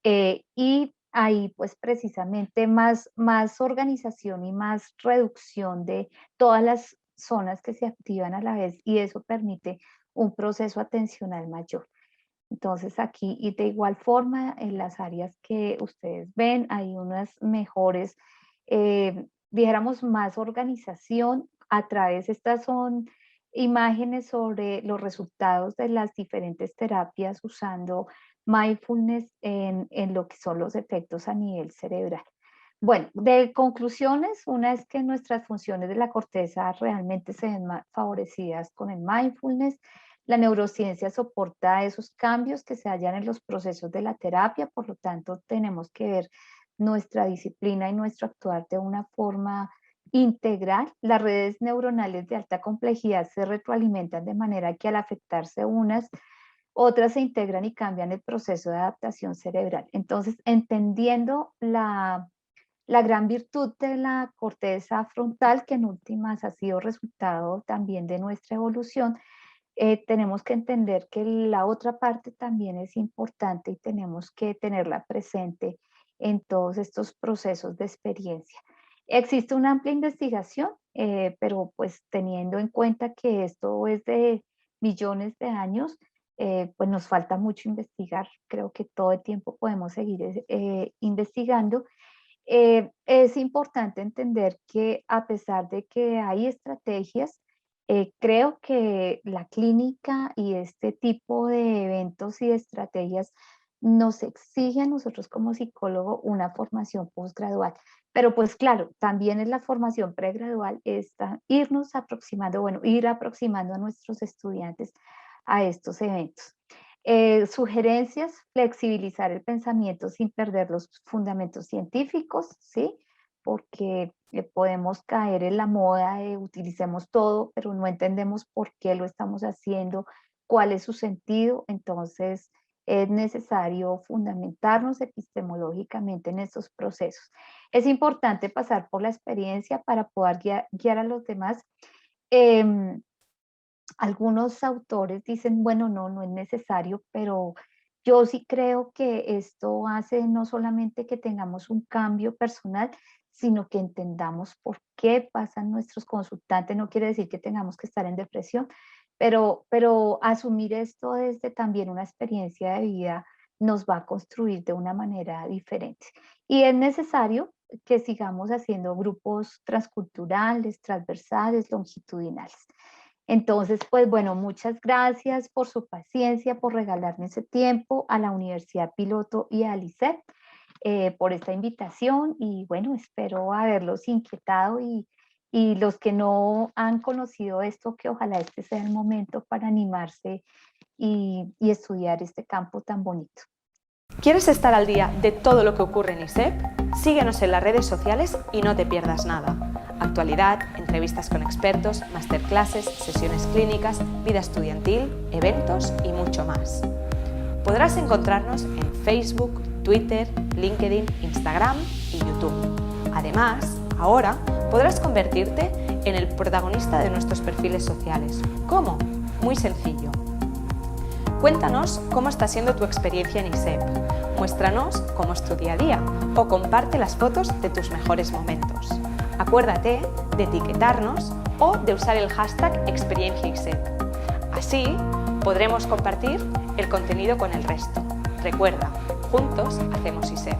y ahí pues precisamente más organización y más reducción de todas las zonas que se activan a la vez y eso permite un proceso atencional mayor. Entonces aquí y de igual forma en las áreas que ustedes ven hay unas mejores, dijéramos más organización a través, estas son imágenes sobre los resultados de las diferentes terapias usando mindfulness en lo que son los efectos a nivel cerebral. Bueno, de conclusiones, una es que nuestras funciones de la corteza realmente se ven favorecidas con el mindfulness. La neurociencia soporta esos cambios que se hallan en los procesos de la terapia, por lo tanto tenemos que ver nuestra disciplina y nuestro actuar de una forma integral. Las redes neuronales de alta complejidad se retroalimentan de manera que al afectarse unas, otras se integran y cambian el proceso de adaptación cerebral. Entonces, entendiendo la gran virtud de la corteza frontal, que en últimas ha sido resultado también de nuestra evolución, tenemos que entender que la otra parte también es importante y tenemos que tenerla presente en todos estos procesos de experiencia. Existe una amplia investigación, pero pues teniendo en cuenta que esto es de millones de años, pues nos falta mucho investigar. Creo que todo el tiempo podemos seguir investigando. Es importante entender que a pesar de que hay estrategias, creo que la clínica y este tipo de eventos y de estrategias nos exige a nosotros como psicólogo una formación postgradual. Pero pues claro, también es la formación pregradual, irnos aproximando, bueno, ir aproximando a nuestros estudiantes a estos eventos. Sugerencias, flexibilizar el pensamiento sin perder los fundamentos científicos, ¿sí? Porque podemos caer en la moda de utilicemos todo, pero no entendemos por qué lo estamos haciendo, cuál es su sentido. Entonces, es necesario fundamentarnos epistemológicamente en estos procesos. Es importante pasar por la experiencia para poder guiar a los demás. Algunos autores dicen, bueno, no es necesario, pero yo sí creo que esto hace no solamente que tengamos un cambio personal, sino que entendamos por qué pasan nuestros consultantes. No quiere decir que tengamos que estar en depresión, pero asumir esto desde también una experiencia de vida nos va a construir de una manera diferente. Y es necesario que sigamos haciendo grupos transculturales, transversales, longitudinales. Entonces, pues bueno, muchas gracias por su paciencia, por regalarme ese tiempo a la Universidad Piloto y a Licep por esta invitación y bueno, espero haberlos inquietado y los que no han conocido esto, que ojalá este sea el momento para animarse y estudiar este campo tan bonito. ¿Quieres estar al día de todo lo que ocurre en ISEP? Síguenos en las redes sociales y no te pierdas nada. Actualidad, entrevistas con expertos, masterclasses, sesiones clínicas, vida estudiantil, eventos y mucho más. Podrás encontrarnos en Facebook, Twitter, LinkedIn, Instagram y YouTube. Además, ahora podrás convertirte en el protagonista de nuestros perfiles sociales. ¿Cómo? Muy sencillo. Cuéntanos cómo está siendo tu experiencia en ISEP, muéstranos cómo es tu día a día o comparte las fotos de tus mejores momentos. Acuérdate de etiquetarnos o de usar el hashtag #ExperienciaISEP. Así podremos compartir el contenido con el resto. Recuerda, juntos hacemos ISEP.